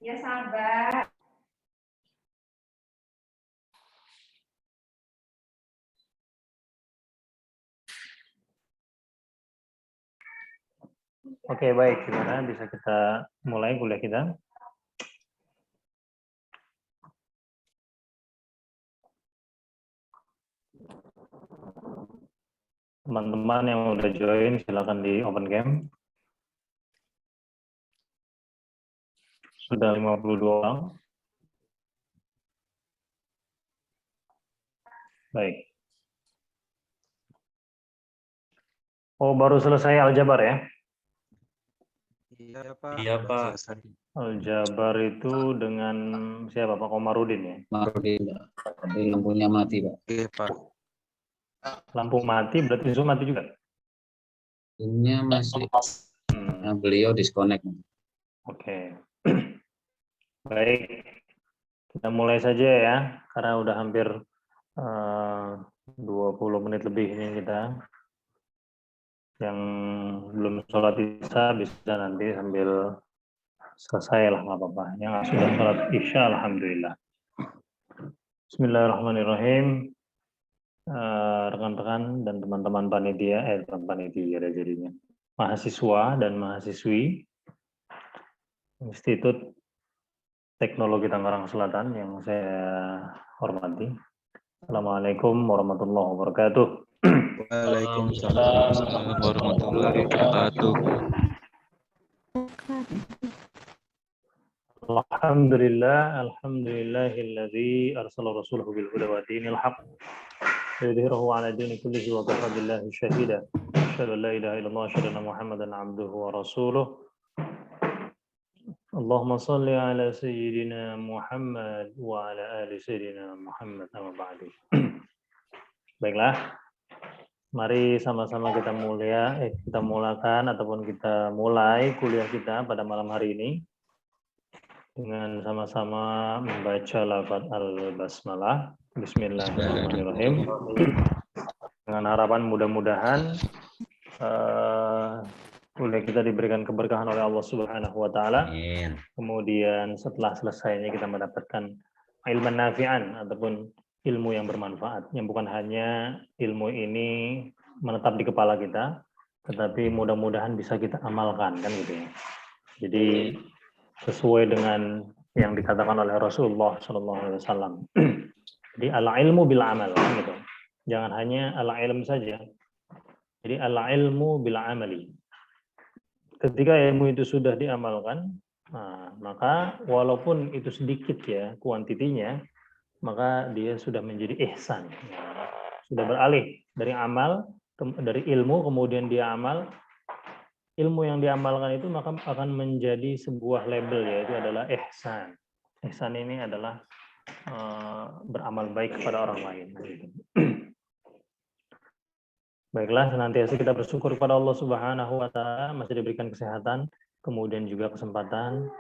Ya sabar. Oke, baik. Gimana bisa kita mulai kuliah kita? Teman-teman yang udah join, silakan di open cam. Sudah 52 orang. Baik. Oh, baru selesai aljabar ya? Iya Pak. Iya Pak. Aljabar itu dengan siapa? Pak Komarudin ya? Marudin, tapi lampunya mati Pak. Iya Pak. Lampu mati, berarti Zoom mati juga? Zoom-nya masih, nah, beliau disconnect. Oke. Baik. Kita mulai saja ya, karena udah hampir 20 menit lebih ini kita. Yang belum sholat isya bisa nanti sambil selesai lah, nggak apa-apa. Yang sudah sholat isya, alhamdulillah. Bismillahirrahmanirrahim. Rekan-rekan dan teman-teman panitia, bukan panitia ada jadinya, mahasiswa dan mahasiswi Institut Teknologi Tangerang Selatan yang saya hormati. Assalamualaikum warahmatullahi wabarakatuh. Waalaikumsalam warahmatullahi wabarakatuh. Alhamdulillahilladzi arsala rasulahu bil huda wa dinil haqq liyudhhirahu 'ala dini kullihi wa kafa billahi shahida. Asyhadu an la ilaha illallah wa asyhadu anna Muhammadan 'abduhu wa rasuluh. Allahumma shalli 'ala sayyidina Muhammad wa 'ala ali sayyidina Muhammad amma ba'du. Baiklah. Mari sama-sama kita mulakan ataupun kita mulai kuliah kita pada malam hari ini dengan sama-sama membaca lafaz al-basmalah. Bismillahirrahmanirrahim. Dengan harapan mudah-mudahan kuliah kita diberikan keberkahan oleh Allah Subhanahu wa taala. Kemudian setelah selesainya kita mendapatkan ilmu nafi'an ataupun ilmu yang bermanfaat, yang bukan hanya ilmu ini menetap di kepala kita, tetapi mudah-mudahan bisa kita amalkan, kan gitu ya. Jadi sesuai dengan yang dikatakan oleh Rasulullah SAW. Jadi al-ilmu bil amal, kan gitu. Jangan hanya al-ilm saja. Jadi al-ilmu bil amali. Ketika ilmu itu sudah diamalkan, maka walaupun itu sedikit ya kuantitinya, maka dia sudah menjadi ihsan. Sudah beralih dari amal, dari ilmu, kemudian dia amal. Ilmu yang diamalkan itu maka akan menjadi sebuah label, yaitu adalah ihsan. Ihsan ini adalah beramal baik kepada orang lain. Baiklah, senantiasa kita bersyukur kepada Allah Subhanahu wa taala masih diberikan kesehatan, kemudian juga kesempatan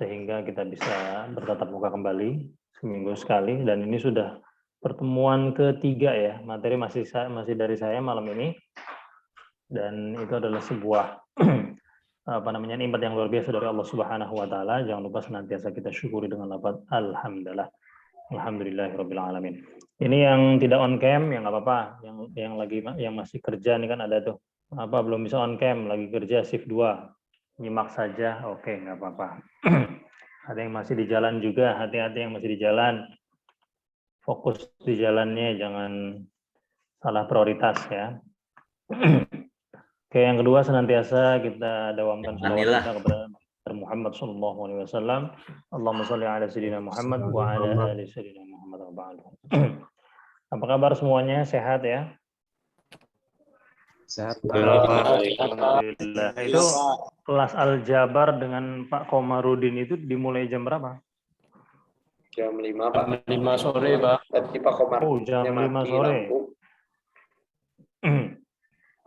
sehingga kita bisa bertatap muka kembali seminggu sekali, dan ini sudah pertemuan ketiga ya. Materi masih dari saya malam ini. Dan itu adalah sebuah nikmat yang luar biasa dari Allah Subhanahu wa taala. Jangan lupa senantiasa kita syukuri dengan lafaz alhamdulillah. Alhamdulillahirabbil alamin. Ini yang tidak on cam yang nggak apa-apa, yang masih kerja nih kan ada tuh. Apa belum bisa on cam, lagi kerja shift 2. Nyimak saja, oke, nggak apa-apa. Ada yang masih di jalan juga, hati-hati yang masih di jalan. Fokus di jalannya, jangan salah prioritas ya. Oke, yang kedua senantiasa kita dawamkan sholawat kita kepada Muhammad sallallahu alaihi wasallam. Allahumma shalli ala sayyidina Muhammad wa ala ali sayyidina Muhammad wa ba'du. Apa kabar semuanya? Sehat ya? Sehat. Alhamdulillah. Itu kelas aljabar dengan Pak Komarudin itu dimulai jam berapa? Jam 5 Pak. 5 sore Pak. Tadi Pak Komar. Oh, jam 5 sore.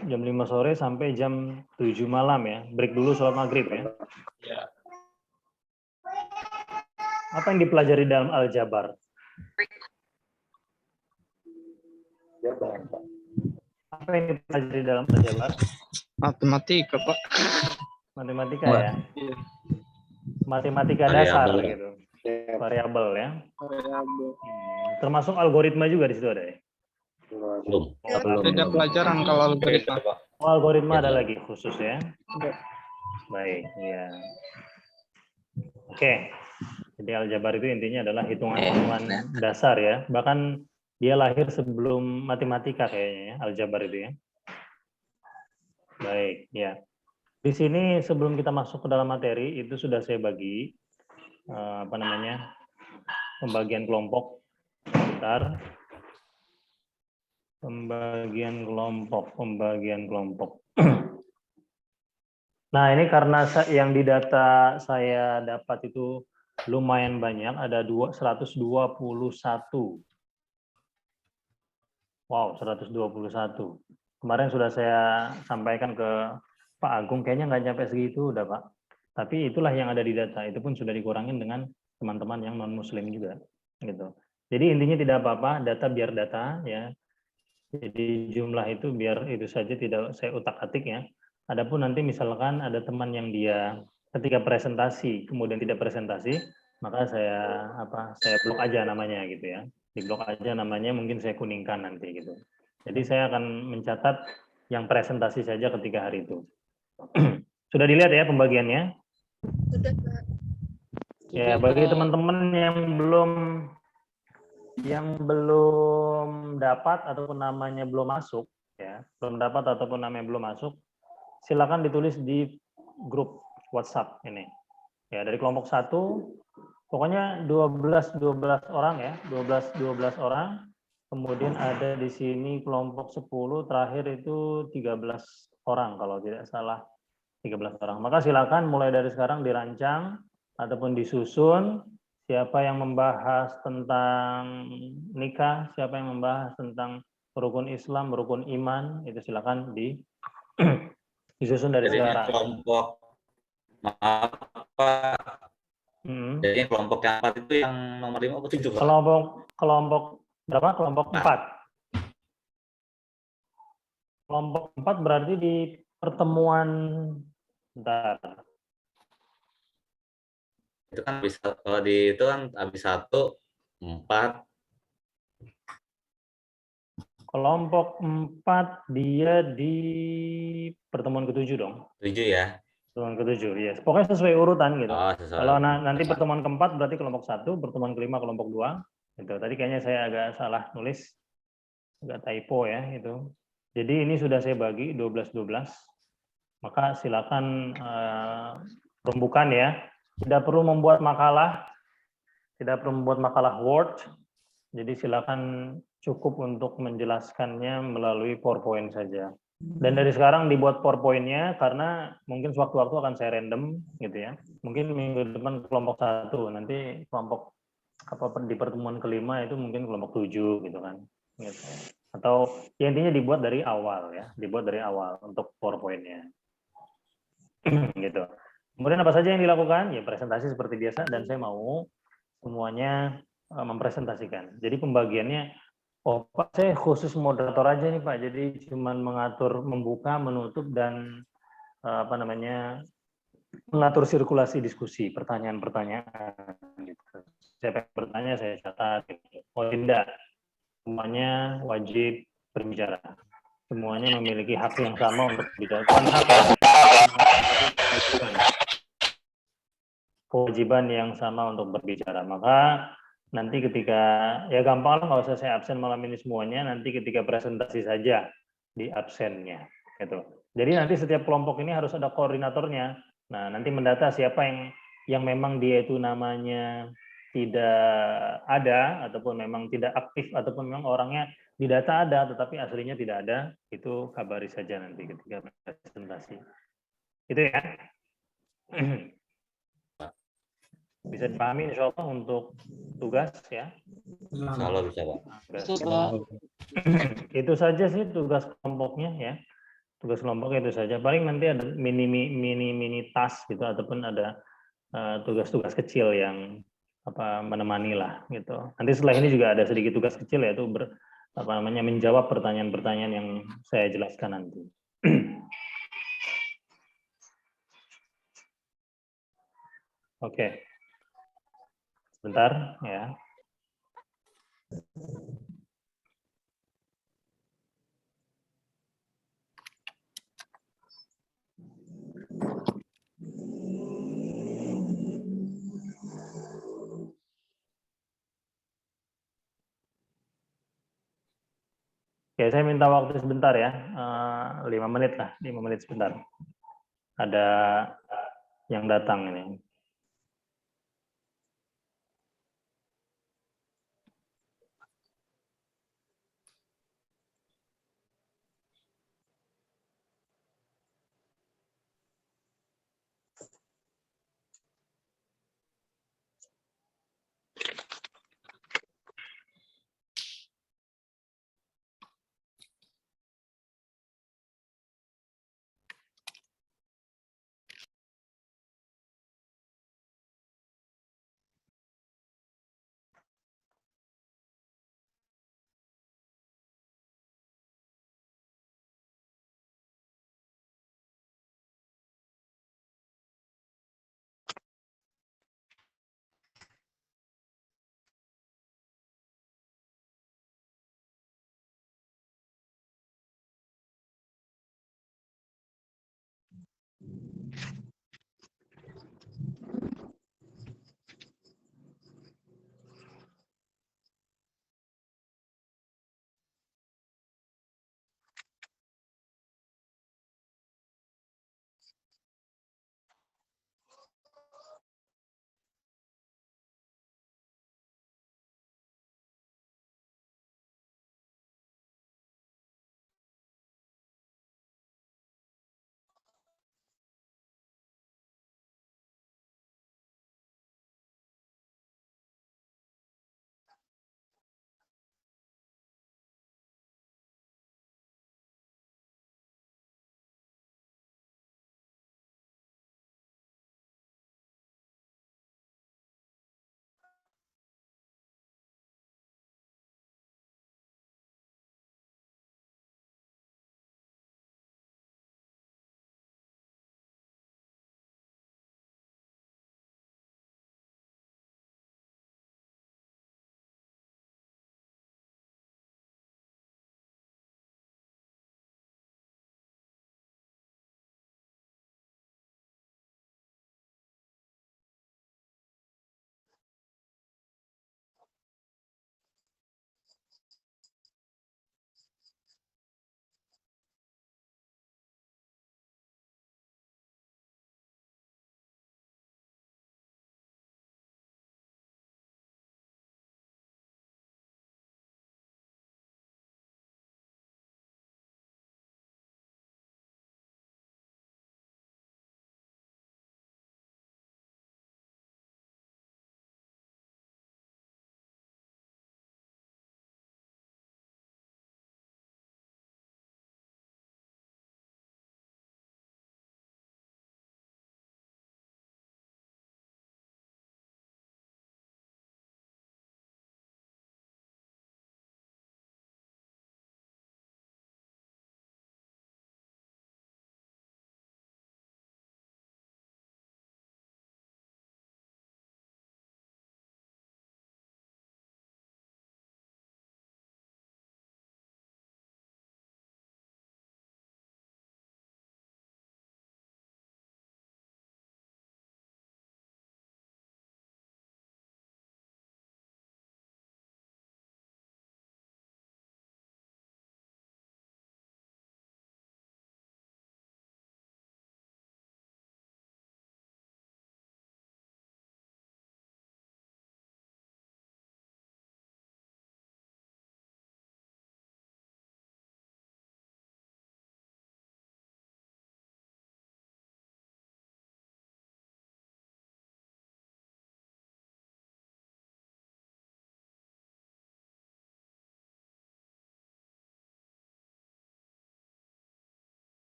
Jam 5 sore sampai jam 7 malam ya. Break dulu sholat maghrib ya. Ya. Apa yang dipelajari dalam aljabar? Jabar Pak. Apa yang dipelajari dalam aljabar? Matematika Pak. Matematika ya. matematika dasar Variabel. gitu, Ya, variabel ya. Variabel. Termasuk algoritma juga di situ ada ya. Belum. Beda pelajaran kalau algoritma. Oh, algoritma ada Beda. lagi khusus ya. Baik, ya. Oke. Jadi aljabar itu intinya adalah hitungan-hitungan dasar ya. Bahkan dia lahir sebelum matematika kayaknya ya, aljabar itu ya. Baik, ya. Di sini sebelum kita masuk ke dalam materi itu sudah saya bagi pembagian kelompok. Bentar. Pembagian kelompok. Nah, ini karena yang di data saya dapat itu lumayan banyak, ada 121. Wow, 121. Kemarin sudah saya sampaikan ke Pak Agung, kayaknya nggak nyampe segitu udah Pak. Tapi itulah yang ada di data, itu pun sudah dikurangin dengan teman-teman yang non-muslim juga. Gitu. Jadi intinya tidak apa-apa, data biar data ya. Jadi jumlah itu biar itu saja tidak saya utak-atik ya. Adapun nanti misalkan ada teman yang dia ketika presentasi kemudian tidak presentasi, maka saya blok aja namanya gitu ya. Di blok aja namanya, mungkin saya kuningkan nanti gitu. Jadi saya akan mencatat yang presentasi saja ketika hari itu. Sudah dilihat ya pembagiannya? Sudah, Pak. Ya, bagi teman-teman yang belum dapat ataupun namanya belum masuk ya, belum masuk, silakan ditulis di grup WhatsApp ini. Ya, dari kelompok 1 pokoknya 12 orang ya, 12 orang. Kemudian ada di sini kelompok 10, terakhir itu 13 orang kalau tidak salah, 13 orang. Maka silakan mulai dari sekarang dirancang ataupun disusun siapa yang membahas tentang nikah, siapa yang membahas tentang rukun Islam, rukun iman, itu silakan disusun dari Jadi sekarang. kelompok jadi kelompok yang 4 itu yang nomor 5 atau 7? Kelompok berapa? Kelompok 4. Kelompok 4 berarti di pertemuan Itu kan bisa kalau di itu kan habis 1 4. Kelompok 4 dia di pertemuan ke-7 dong. 7 ya. Pertemuan ke-7, ya. Pokoknya sesuai urutan gitu. Oh, kalau nanti pertemuan ke-4 berarti kelompok 1, pertemuan ke-5 kelompok 2. Gitu. Tadi kayaknya saya agak salah nulis. Agak typo ya itu. Jadi ini sudah saya bagi 12-12. Maka silakan rembukan ya. Tidak perlu membuat makalah. Tidak perlu membuat makalah Word. Jadi silakan cukup untuk menjelaskannya melalui PowerPoint saja. Dan dari sekarang dibuat PowerPoint-nya karena mungkin sewaktu-waktu akan saya random gitu ya. Mungkin minggu depan kelompok 1, nanti kelompok di pertemuan ke-5 itu mungkin kelompok 7 gitu kan. Gitu. Atau ya intinya dibuat dari awal ya, dibuat dari awal untuk PowerPoint-nya. Gitu. Kemudian apa saja yang dilakukan? Ya presentasi seperti biasa, dan saya mau semuanya mempresentasikan. Jadi pembagiannya, Pak, saya khusus moderator aja nih Pak. Jadi cuman mengatur, membuka, menutup, dan mengatur sirkulasi diskusi, pertanyaan-pertanyaan. Gitu. Siapa yang bertanya saya catat. Gitu. Oh tidak, semuanya wajib berbicara. Semuanya memiliki hak yang sama untuk berbicara. Bukan hak ya. Kewajiban yang sama untuk berbicara. Maka nanti ketika, ya gampang lah, nggak usah saya absen malam ini semuanya, nanti ketika presentasi saja di absennya. Gitu. Jadi nanti setiap kelompok ini harus ada koordinatornya. Nah, nanti mendata siapa yang memang dia itu namanya tidak ada, ataupun memang tidak aktif, ataupun memang orangnya di data ada, tetapi aslinya tidak ada, itu kabari saja nanti ketika presentasi. Itu ya. Bisa dipahami insya Allah untuk tugas ya. Insya Allah bisa Pak. Itu saja sih tugas kelompoknya ya. Tugas kelompok itu saja. Paling nanti ada mini task gitu, ataupun ada tugas-tugas kecil yang menemani lah gitu. Nanti setelah ini juga ada sedikit tugas kecil, yaitu menjawab pertanyaan-pertanyaan yang saya jelaskan nanti. Oke. Sebentar ya. Oke, saya minta waktu sebentar ya, 5 menit lah, 5 menit sebentar. Ada yang datang ini.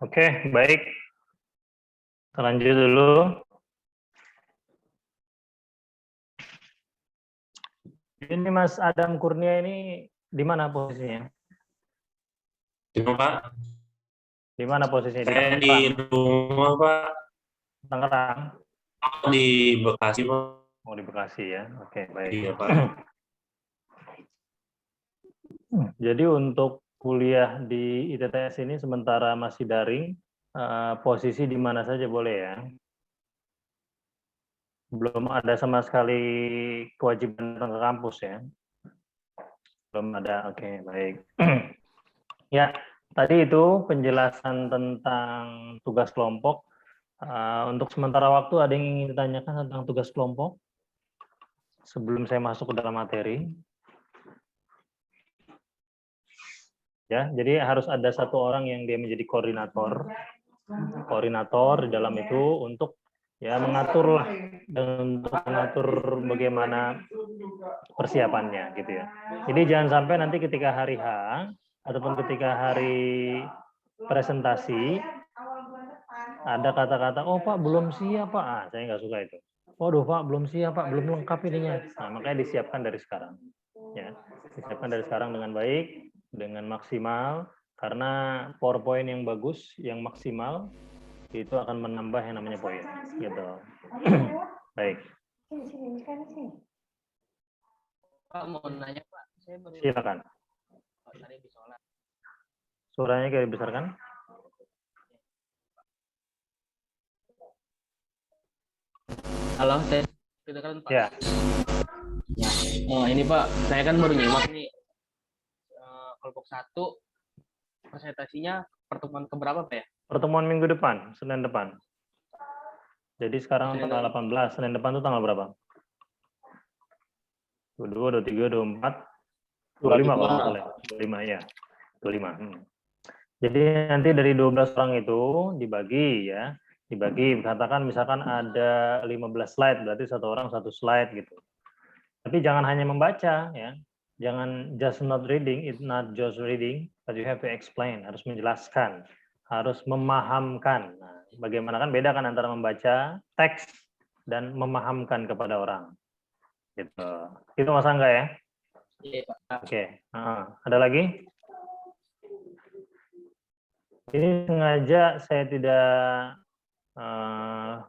Oke, baik. Kita lanjut dulu. Ini Mas Adam Kurnia ini di mana posisinya? Gimana Pak? Di mana posisinya? Di Saya di Tangerang. rumah Pak, Tangerang. di Bekasi Pak. Oh, di Bekasi ya. Oke, baik. Iya Pak. Jadi untuk kuliah di ITTS ini sementara masih daring, posisi di mana saja boleh ya. Belum ada sama sekali kewajiban datang ke kampus ya. Belum ada, oke, baik. Ya, tadi itu penjelasan tentang tugas kelompok. Untuk sementara waktu ada yang ingin ditanyakan tentang tugas kelompok? Sebelum saya masuk ke dalam materi. Ya, jadi harus ada satu orang yang dia menjadi koordinator di dalam itu untuk ya mengatur lah dan untuk mengatur bagaimana persiapannya gitu ya. Jadi jangan sampai nanti ketika hari H ataupun ketika hari presentasi ada kata-kata, oh Pak belum siap Pak, saya nggak suka itu. Waduh Pak belum siap Pak, belum lengkap ininya. Nah makanya disiapkan dari sekarang, ya disiapkan dari sekarang dengan baik, dengan maksimal, karena PowerPoint yang bagus, yang maksimal itu akan menambah yang namanya poin, gitu. Baik. Pak mau nanya Pak, saya baru Silakan. tadi di sholat. Suaranya kayak dibesarkan. Halo, saya kedengaran Pak. Ya. Ya. Oh ini Pak, saya kan baru nyimak nih kelompok 1 presentasinya pertemuan keberapa Pak ya? Pertemuan minggu depan, Senin depan. Jadi sekarang tanggal 18, Senin depan itu tanggal berapa? 22, 23, 24, 25 kalau nggak salah. 25 ya. 25. Jadi nanti dari 12 orang itu dibagi ya. Dibagi, katakan misalkan ada 15 slide, berarti satu orang satu slide gitu. Tapi jangan hanya membaca ya. Jangan just not reading, it's not just reading, but you have to explain, harus menjelaskan, harus memahamkan. Nah, bagaimana kan beda kan antara membaca teks dan memahamkan kepada orang. Gitu. Itu Mas Angga ya? Iya Pak. Oke. Ada lagi? Ini sengaja saya tidak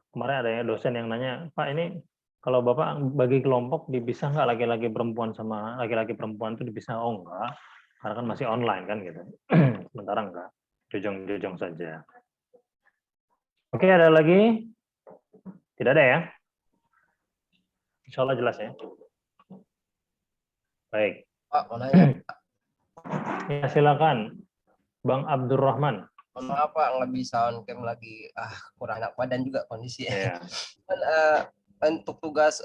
kemarin ada ya dosen yang nanya, Pak ini kalau Bapak bagi kelompok dipisah nggak laki-laki perempuan sama laki-laki perempuan itu dipisah? Oh enggak, karena kan masih online kan gitu. Sementara enggak, jujung-jujung saja. Oke, ada lagi? Tidak ada ya? Insya Allah jelas ya. Baik. Pak, mau nanya. Ya, silakan, Bang Abdurrahman. Mohon maaf Pak, nggak bisa on cam lagi. Kurang enak badan juga kondisi. Ya. Untuk tugas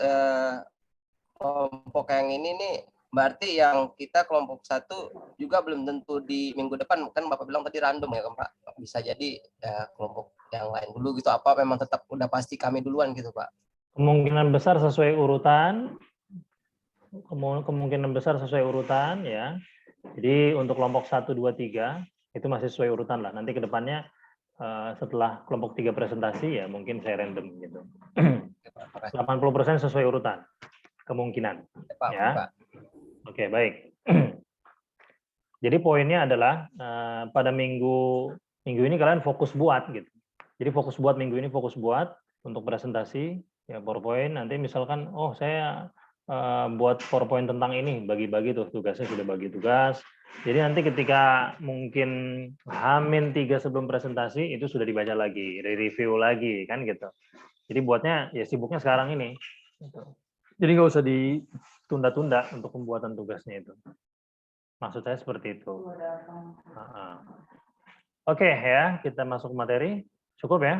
kelompok yang ini nih, berarti yang kita kelompok 1 juga belum tentu di minggu depan. Kan Bapak bilang tadi random ya kan Pak? Bisa jadi kelompok yang lain dulu gitu. Apa memang tetap udah pasti kami duluan gitu Pak? Kemungkinan besar sesuai urutan. Kemungkinan besar sesuai urutan ya. Jadi untuk kelompok 1, 2, 3 itu masih sesuai urutan lah. Nanti ke depannya setelah kelompok 3 presentasi ya mungkin saya random gitu. 80% sesuai urutan kemungkinan. Pak, Ya. Pak. Oke, baik. Jadi poinnya adalah pada minggu ini kalian fokus buat gitu. Jadi fokus buat minggu ini, fokus buat untuk presentasi ya PowerPoint. Nanti misalkan saya buat PowerPoint tentang ini, bagi-bagi tuh tugasnya, sudah bagi tugas. Jadi nanti ketika mungkin H-3 sebelum presentasi itu sudah dibaca lagi, review lagi kan gitu. Jadi buatnya ya sibuknya sekarang ini. Gitu. Jadi nggak usah ditunda-tunda untuk pembuatan tugasnya itu. Maksud saya seperti itu. Oke ya, kita masuk materi. Cukup ya?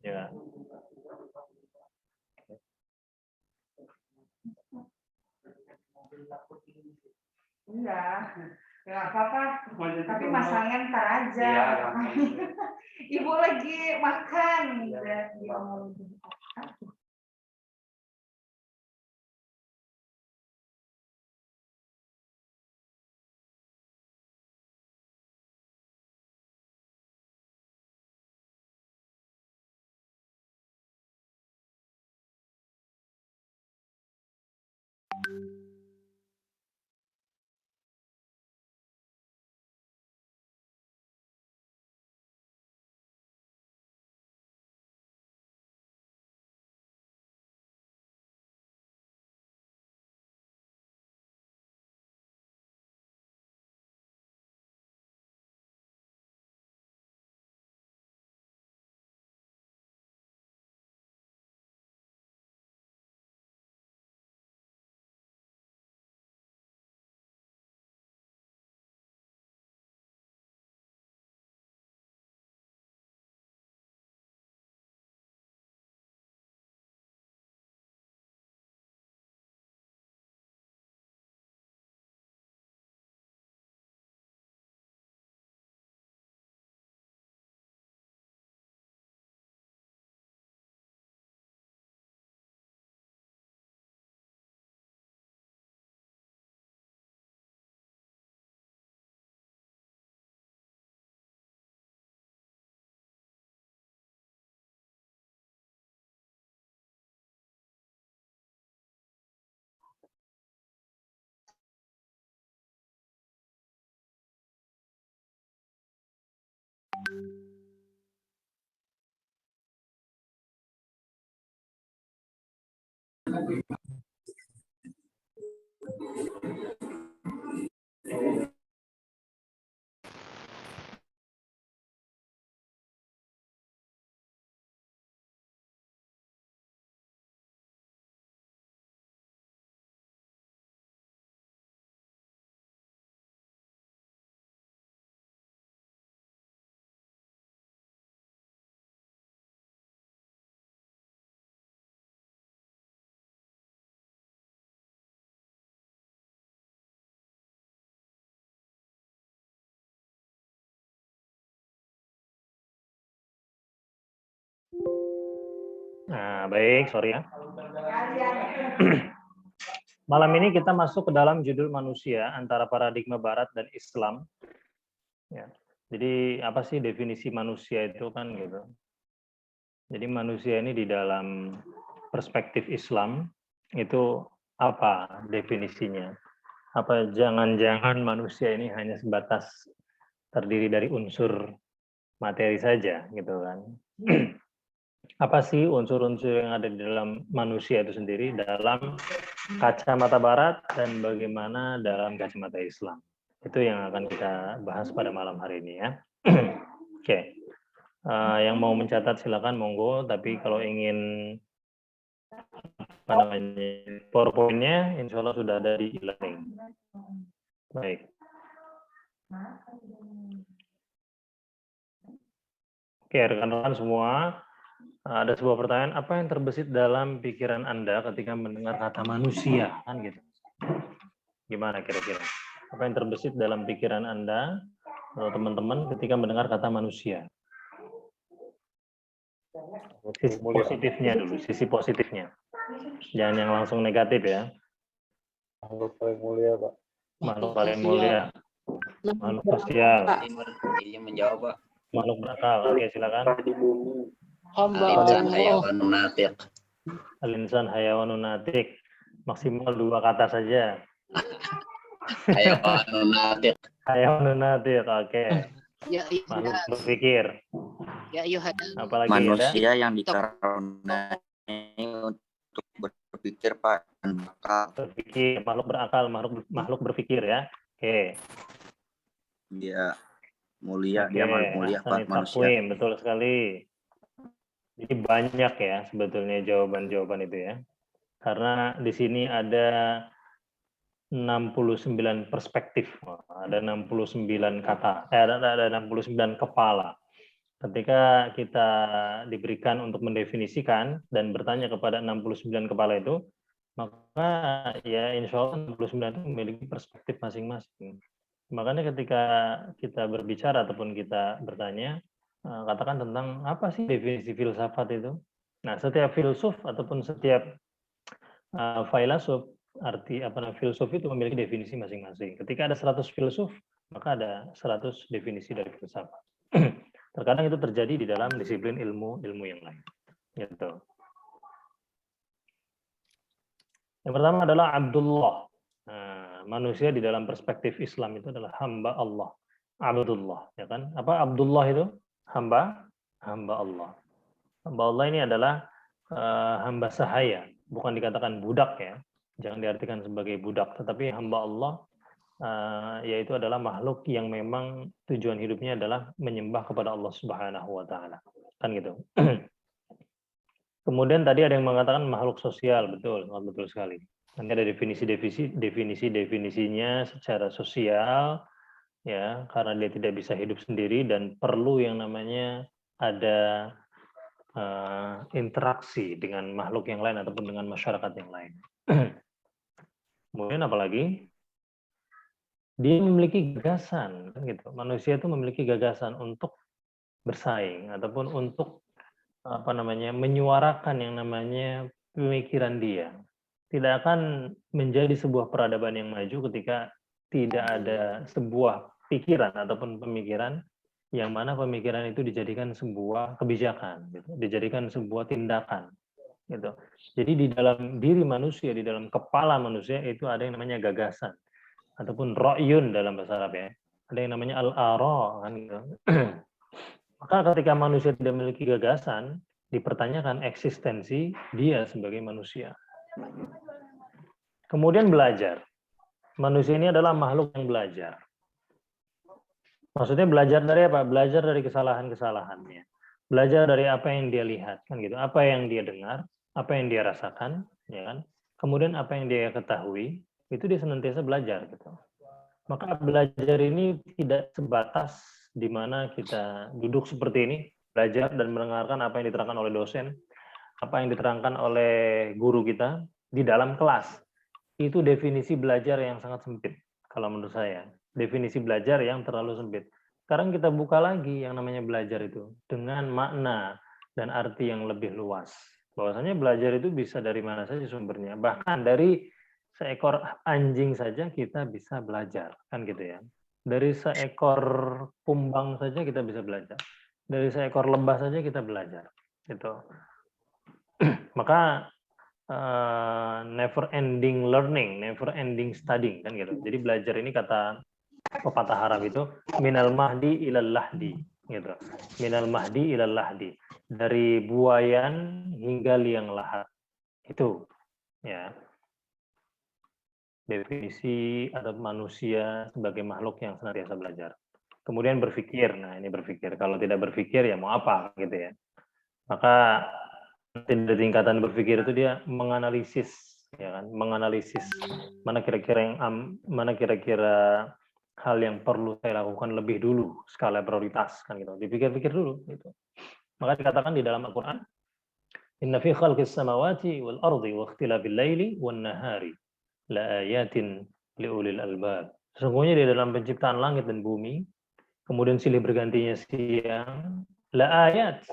Ya. Enggak apa-apa. Tapi masalahnya ntar aja. Ibu lagi makan. Nah, baik, sorry ya. Malam ini kita masuk ke dalam judul manusia antara paradigma Barat dan Islam. Ya. Jadi apa sih definisi manusia itu kan gitu. Jadi manusia ini di dalam perspektif Islam itu apa definisinya? Apa jangan-jangan manusia ini hanya sebatas terdiri dari unsur materi saja gitu kan? Apa sih unsur-unsur yang ada di dalam manusia itu sendiri dalam kacamata Barat dan bagaimana dalam kacamata Islam? Itu yang akan kita bahas pada malam hari ini ya. Oke. Yang mau mencatat silakan monggo, tapi kalau ingin apa namanya PowerPoint-nya insya Allah sudah ada di e-learning. Baik. Oke, rekan-rekan semua, ada sebuah pertanyaan, apa yang terbesit dalam pikiran Anda ketika mendengar kata manusia? Kan gitu. Gimana kira-kira? Apa yang terbesit dalam pikiran Anda atau teman-teman ketika mendengar kata manusia? Sisi positifnya dulu, sisi positifnya. Jangan yang langsung negatif ya. Makhluk paling mulia, Pak. Makhluk paling mulia. Makhluk sosial. Ini menjawab, Pak. Makhluk berakal. Oke, silakan. Di bumi. Al-insan hayawanun natiq. Al-insan hayawanun natiq. Maksimal 2 kata saja. Hayawanun natiq. Hayawanun natiq, oke. Ya, Makhluk berpikir. ya ayuhan. Apalagi Manusia ada? yang dikaruniai untuk berpikir, Pak, dan bakal. Berpikir, makhluk berakal, makhluk berpikir ya. Oke. Dia mulia, Oke, dia makhluk mulia, Pak, ahsani manusia. taqwim, betul sekali. Jadi banyak ya sebetulnya jawaban-jawaban itu ya. Karena di sini ada 69 perspektif, ada 69 kata, ada 69 kepala. Ketika kita diberikan untuk mendefinisikan dan bertanya kepada 69 kepala itu, maka ya insya Allah 69 itu memiliki perspektif masing-masing. Makanya ketika kita berbicara ataupun kita bertanya, katakan tentang apa sih definisi filsafat itu. Nah, setiap filsuf ataupun setiap filsuf, arti apa namanya filsuf itu memiliki definisi masing-masing. Ketika ada 100 filsuf, maka ada 100 definisi dari filsafat. Terkadang itu terjadi di dalam disiplin ilmu yang lain. Gitu. Yang pertama adalah Abdullah. Nah, manusia di dalam perspektif Islam itu adalah hamba Allah. Abdullah, ya kan? Apa Abdullah itu? Hamba Allah. Hamba Allah ini adalah hamba sahaya, bukan dikatakan budak ya. Jangan diartikan sebagai budak, tetapi hamba Allah yaitu adalah makhluk yang memang tujuan hidupnya adalah menyembah kepada Allah Subhanahu wa taala. Kan gitu. Kemudian tadi ada yang mengatakan makhluk sosial, betul sekali. Nanti ada definisinya secara sosial ya, karena dia tidak bisa hidup sendiri dan perlu yang namanya ada interaksi dengan makhluk yang lain ataupun dengan masyarakat yang lain. Kemudian apalagi? Dia memiliki gagasan, gitu. Manusia itu memiliki gagasan untuk bersaing ataupun untuk menyuarakan yang namanya pemikiran dia. Tidak akan menjadi sebuah peradaban yang maju ketika tidak ada sebuah pikiran ataupun pemikiran yang mana pemikiran itu dijadikan sebuah kebijakan, gitu. Dijadikan sebuah tindakan. Gitu. Jadi di dalam diri manusia, di dalam kepala manusia itu ada yang namanya gagasan ataupun ra'yun dalam bahasa Arab ya. Ada yang namanya al-ara kan gitu. Maka ketika manusia tidak memiliki gagasan, dipertanyakan eksistensi dia sebagai manusia. Kemudian belajar. Manusia ini adalah makhluk yang belajar. Maksudnya belajar dari apa? Belajar dari kesalahan-kesalahannya. Belajar dari apa yang dia lihat kan gitu. Apa yang dia dengar, apa yang dia rasakan, ya kan? Kemudian apa yang dia ketahui, itu dia senantiasa belajar gitu. Maka belajar ini tidak sebatas di mana kita duduk seperti ini, belajar dan mendengarkan apa yang diterangkan oleh dosen, apa yang diterangkan oleh guru kita di dalam kelas. Itu definisi belajar yang sangat sempit kalau menurut saya. Definisi belajar yang terlalu sempit. Sekarang kita buka lagi yang namanya belajar itu dengan makna dan arti yang lebih luas. Bahwasanya belajar itu bisa dari mana saja sumbernya, bahkan dari seekor anjing saja kita bisa belajar, kan gitu ya. Dari seekor kumbang saja kita bisa belajar. Dari seekor lebah saja kita belajar, gitu. Maka never ending learning, never ending studying, kan gitu. Jadi belajar ini kata pepatah Arab itu minal mahdi ilal lahdi, gitu. Minal mahdi ilal lahdi. Dari buayan hingga liang lahat. Itu, ya. Definisi atau manusia sebagai makhluk yang senantiasa belajar. Kemudian berpikir, nah ini berpikir. Kalau tidak berpikir ya mau apa gitu ya. Maka di tingkatan berpikir itu dia menganalisis, ya kan? Menganalisis mana kira-kira hal yang perlu saya lakukan lebih dulu, skala prioritas kan gitu. Dipikir-pikir dulu gitu. Maka dikatakan di dalam Al-Qur'an, "Inna fi khalqis samawati wal ardi wa ikhtilafil laili wan nahari la ayatin liulil albab." Sesungguhnya di dalam penciptaan langit dan bumi, kemudian silih bergantinya siang, la ayat,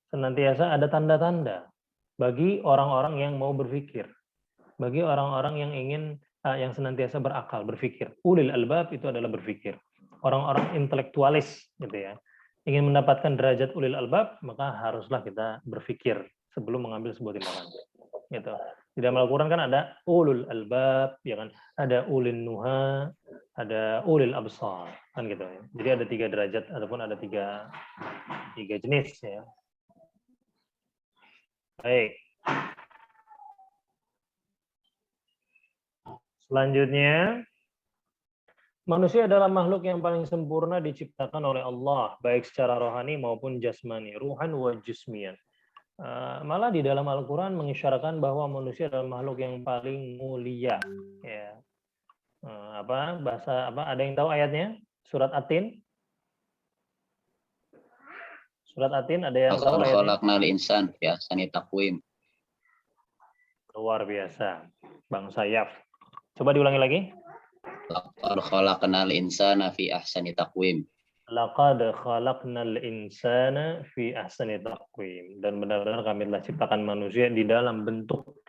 senantiasa ada tanda-tanda bagi orang-orang yang mau berpikir, bagi orang-orang yang ingin yang senantiasa berakal, berpikir. Ulil albab itu adalah berpikir. Orang-orang intelektualis gitu ya. Ingin mendapatkan derajat ulil albab, maka haruslah kita berpikir sebelum mengambil sebuah tindakan. Gitu. Di dalam Al-Quran kan ada ulul albab, ya kan? Ada ulin nuha, ada ulil absar, kan gitu ya. Jadi ada 3 derajat ataupun ada tiga jenis ya. Baik. Selanjutnya, manusia adalah makhluk yang paling sempurna diciptakan oleh Allah, baik secara rohani maupun jasmani, ruhan wa jismian. Malah di dalam Al-Quran mengisyaratkan bahwa manusia adalah makhluk yang paling mulia. Ya. Ada yang tahu ayatnya? Surat At-Tin. Surat At-Tin ada yang tahu ayatnya? Khalaqnal insan fi ahsani taqwim. Luar biasa, Bang Sayaf. Coba diulangi lagi. Laqad khalaqnal insana fi ahsani taqwim. Laqad khalaqnal insana fi ahsani taqwim. Dan benar-benar kami telah ciptakan manusia di dalam bentuk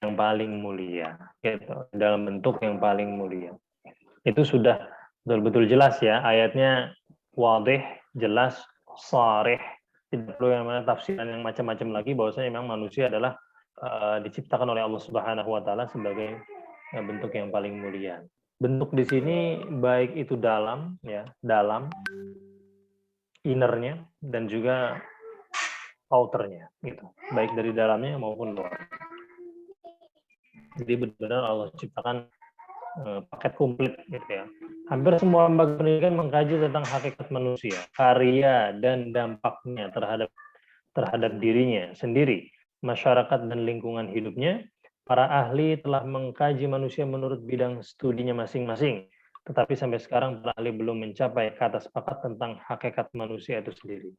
yang paling mulia. Gitu. Dalam bentuk yang paling mulia. Itu sudah betul-betul jelas ya. Ayatnya wadih, jelas, sharih. Tidak perlu yang mana tafsiran yang macam-macam lagi, bahwasanya memang manusia adalah diciptakan oleh Allah Subhanahu wa taala sebagai bentuk yang paling mulia. Bentuk di sini baik itu dalam ya, dalam innernya dan juga outernya gitu. Baik dari dalamnya maupun luar. Jadi benar-benar Allah ciptakan paket komplit gitu ya. Hampir semua lembaga pendidikan mengkaji tentang hakikat manusia, karya dan dampaknya terhadap dirinya sendiri, masyarakat dan lingkungan hidupnya. Para ahli telah mengkaji manusia menurut bidang studinya masing-masing, tetapi sampai sekarang para ahli belum mencapai kata sepakat tentang hakikat manusia itu sendiri.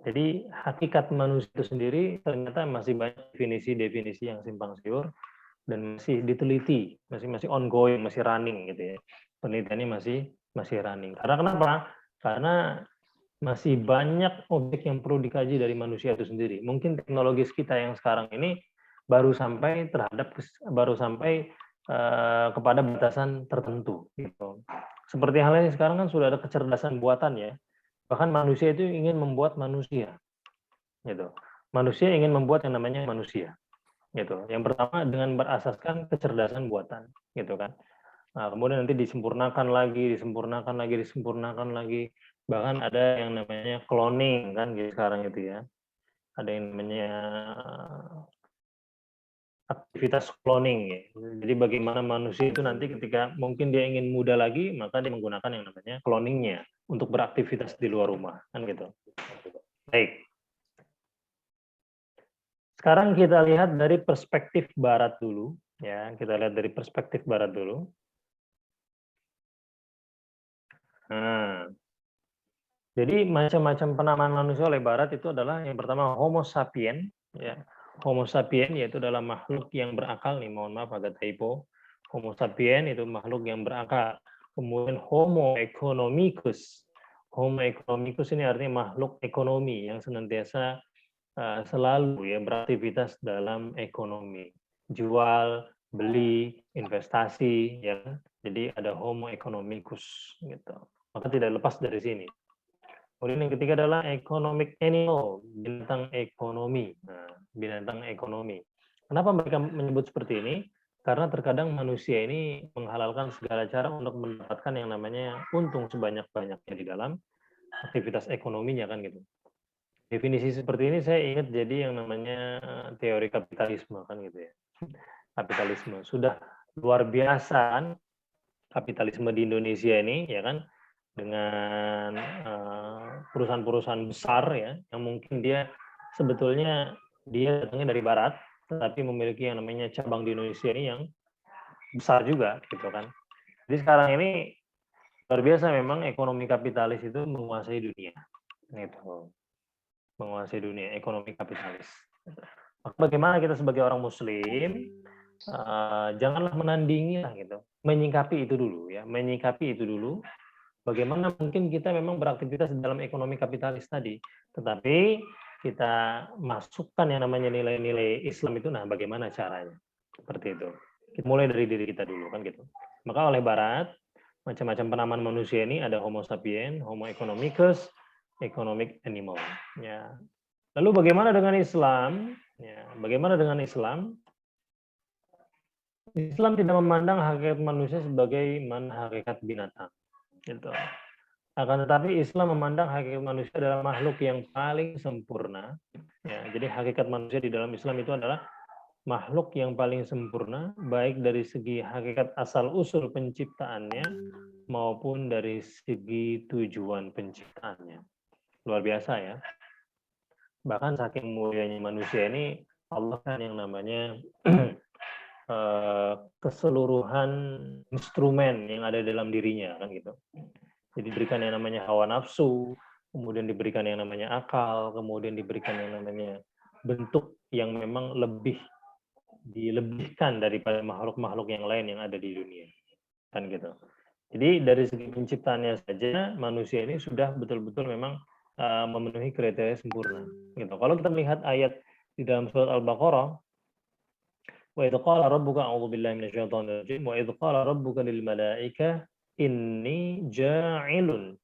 Jadi hakikat manusia itu sendiri ternyata masih banyak definisi-definisi yang simpang siur dan masih diteliti, masih ongoing, masih running gitu ya. Penelitiannya masih running. Karena kenapa? Karena masih banyak objek yang perlu dikaji dari manusia itu sendiri. Mungkin teknologis kita yang sekarang ini baru sampai kepada batasan tertentu gitu. Seperti halnya sekarang kan sudah ada kecerdasan buatan ya. Bahkan manusia itu ingin membuat manusia. Gitu. Manusia ingin membuat yang namanya manusia. Gitu. Yang pertama dengan berasaskan kecerdasan buatan, gitu kan. Nah, kemudian nanti disempurnakan lagi. Bahkan ada yang namanya cloning kan gitu sekarang itu ya. Ada yang namanya aktivitas cloning ya. Jadi bagaimana manusia itu nanti ketika mungkin dia ingin muda lagi, maka dia menggunakan yang namanya cloningnya untuk beraktivitas di luar rumah kan gitu. Baik. Sekarang kita lihat dari perspektif barat dulu ya. Kita lihat dari perspektif barat dulu. Nah, jadi macam-macam penamaan manusia oleh barat itu adalah yang pertama Homo sapien ya. Homo sapien yaitu adalah makhluk yang berakal nih, mohon maaf agak typo. Homo sapien itu makhluk yang berakal. Kemudian Homo economicus. Homo economicus ini artinya makhluk ekonomi yang senantiasa selalu ya beraktivitas dalam ekonomi. Jual, beli, investasi ya. Jadi ada Homo economicus gitu. Maka tidak lepas dari sini. Kemudian yang ketiga adalah economic animal, binatang ekonomi. Nah, binatang ekonomi. Kenapa mereka menyebut seperti ini? Karena terkadang manusia ini menghalalkan segala cara untuk mendapatkan yang namanya untung sebanyak-banyaknya di dalam aktivitas ekonominya kan gitu. Definisi seperti ini saya ingat jadi yang namanya teori kapitalisme kan gitu ya. Kapitalisme sudah luar biasa kan kapitalisme di Indonesia ini ya kan. Dengan perusahaan-perusahaan besar ya yang mungkin dia sebetulnya dia datangnya dari barat tetapi memiliki yang namanya cabang di Indonesia ini yang besar juga gitu kan. Jadi sekarang ini luar biasa memang ekonomi kapitalis itu menguasai dunia gitu. Menguasai dunia ekonomi kapitalis. Maka bagaimana kita sebagai orang muslim janganlah menandingi lah gitu. Menyikapi itu dulu. Bagaimana mungkin kita memang beraktivitas dalam ekonomi kapitalis tadi, tetapi kita masukkan yang namanya nilai-nilai Islam itu, nah bagaimana caranya? Seperti itu. Kita mulai dari diri kita dulu kan gitu. Maka oleh Barat, macam-macam penamaan manusia ini ada Homo sapien, Homo economicus, economic animal. Ya. Lalu bagaimana dengan Islam? Ya, bagaimana dengan Islam? Islam tidak memandang hakikat manusia sebagaimana hakikat binatang. Gitu. Akan tetapi Islam memandang hakikat manusia adalah makhluk yang paling sempurna. Ya, jadi hakikat manusia di dalam Islam itu adalah makhluk yang paling sempurna, baik dari segi hakikat asal-usul penciptaannya maupun dari segi tujuan penciptaannya. Luar biasa ya. Bahkan saking mulianya manusia ini, Allah kan yang namanya keseluruhan instrumen yang ada dalam dirinya kan gitu. Jadi diberikan yang namanya hawa nafsu, kemudian diberikan yang namanya akal, kemudian diberikan yang namanya bentuk yang memang lebih dilebihkan daripada makhluk-makhluk yang lain yang ada di dunia kan gitu. Jadi dari segi penciptaannya saja manusia ini sudah betul-betul memang memenuhi kriteria sempurna gitu. Kalau kita melihat ayat di dalam surat Al-Baqarah, wa idz qala rabbuka a'udzu billahi minasyaitonir rajim wa idz qala rabbuka lil malaikah inni ja'ilun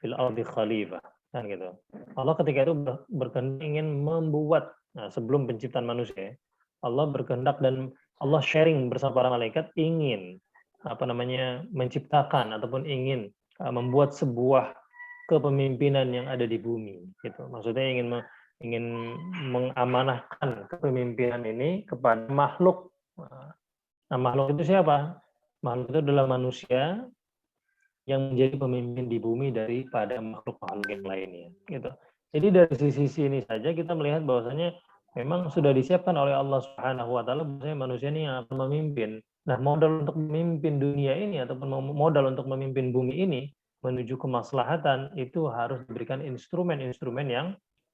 fil ardi khalifah kan gitu. Allah ketika itu berkehendak ingin membuat sebelum penciptaan manusia Allah berkehendak dan Allah sharing bersama para malaikat ingin menciptakan ataupun ingin membuat sebuah kepemimpinan yang ada di bumi gitu. Maksudnya ingin mengamanahkan kepemimpinan ini kepada makhluk. Nah, makhluk itu siapa? Makhluk itu adalah manusia yang menjadi pemimpin di bumi daripada makhluk-makhluk yang lainnya gitu. Jadi dari sisi ini saja kita melihat bahwasanya memang sudah disiapkan oleh Allah Subhanahu wa taala bahwasanya manusia ini yang akan memimpin. Nah, modal untuk memimpin dunia ini ataupun modal untuk memimpin bumi ini menuju kemaslahatan itu harus diberikan instrumen-instrumen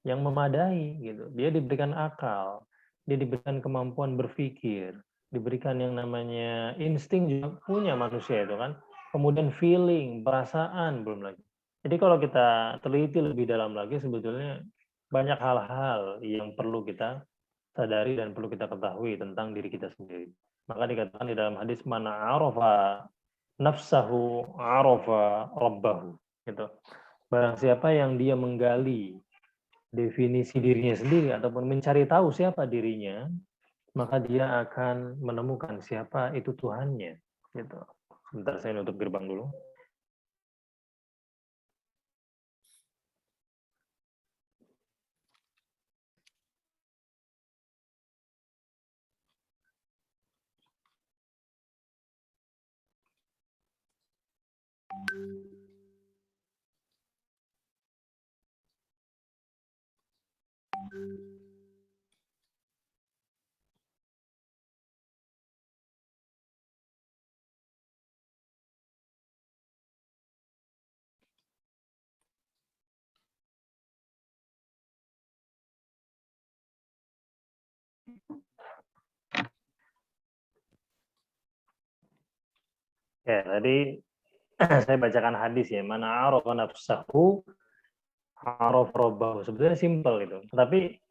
yang memadai gitu. Dia diberikan akal, dia diberikan kemampuan berpikir, diberikan yang namanya insting juga punya manusia itu kan. Kemudian feeling, perasaan belum lagi. Jadi kalau kita teliti lebih dalam lagi sebetulnya banyak hal-hal yang perlu kita sadari dan perlu kita ketahui tentang diri kita sendiri. Maka dikatakan di dalam hadis man arafa nafsahu arafa rabbahu gitu. Barang siapa yang dia menggali definisi dirinya sendiri ataupun mencari tahu siapa dirinya, maka dia akan menemukan siapa itu Tuhannya gitu. Sebentar saya nutup gerbang dulu. Ya, tadi saya bacakan hadis ya, mana arafa nafsahu araf rabbahu. Sebetulnya simpel itu. Tapi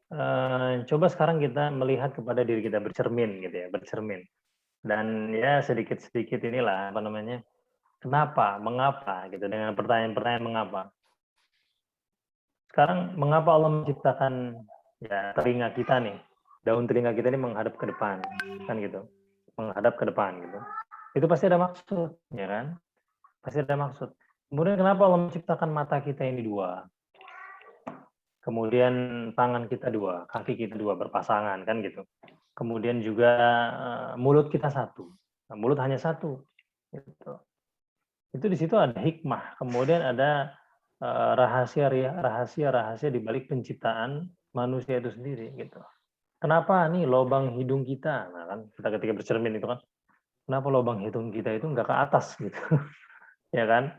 coba sekarang kita melihat kepada diri kita, bercermin gitu ya, bercermin. Dan ya sedikit-sedikit inilah kenapa, mengapa gitu, dengan pertanyaan-pertanyaan mengapa. Sekarang mengapa Allah menciptakan ya telinga kita nih, daun telinga kita ini menghadap ke depan, kan gitu, menghadap ke depan gitu. Itu pasti ada maksud, ya kan? Pasti ada maksud. Kemudian kenapa Allah menciptakan mata kita ini dua? Kemudian tangan kita dua, kaki kita dua berpasangan, kan gitu. Kemudian juga mulut kita satu. Nah, mulut hanya satu. Gitu. Itu di situ ada hikmah. Kemudian ada rahasia di balik penciptaan manusia itu sendiri, gitu. Kenapa nih lubang hidung kita? Nah, kan kita ketika bercermin itu kan, kenapa lubang hidung kita itu nggak ke atas gitu, ya kan?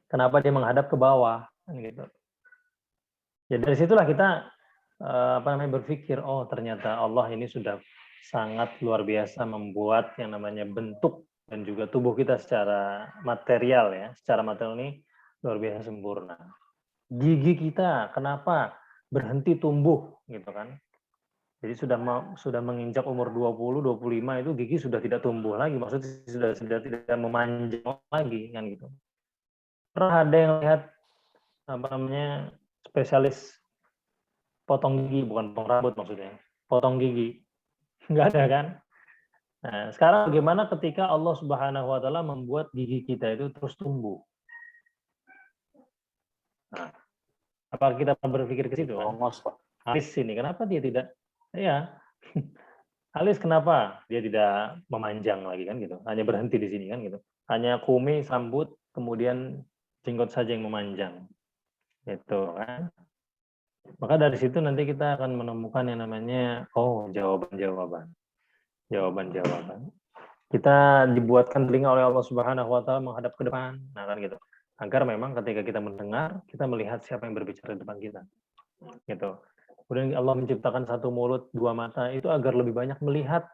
Kenapa dia menghadap ke bawah, kan gitu? Ya dari situlah kita berpikir, oh ternyata Allah ini sudah sangat luar biasa membuat yang namanya bentuk dan juga tubuh kita secara material ya, secara material ini luar biasa sempurna. Gigi kita kenapa berhenti tumbuh gitu kan? Jadi sudah menginjak umur 20, 25 itu gigi sudah tidak tumbuh lagi, maksudnya sudah tidak memanjang lagi kan gitu. Pernah ada yang lihat spesialis potong gigi, bukan potong rambut maksudnya, potong gigi, nggak ada kan? Nah, sekarang bagaimana ketika Allah Subhanahu Wa Taala membuat gigi kita itu terus tumbuh? Nah, apakah kita pernah berpikir ke situ? Alis ini, kenapa dia tidak? Ya, alis kenapa dia tidak memanjang lagi kan gitu? Hanya berhenti di sini kan gitu? Hanya kumis, rambut, kemudian jenggot saja yang memanjang, itu kan? Maka dari situ nanti kita akan menemukan yang namanya jawaban-jawaban. Kita dibuatkan telinga oleh Allah Subhanahu Wa Taala menghadap ke depan, nah kan gitu. Agar memang ketika kita mendengar, kita melihat siapa yang berbicara di depan kita, gitu. Kemudian Allah menciptakan satu mulut, dua mata itu agar lebih banyak melihat.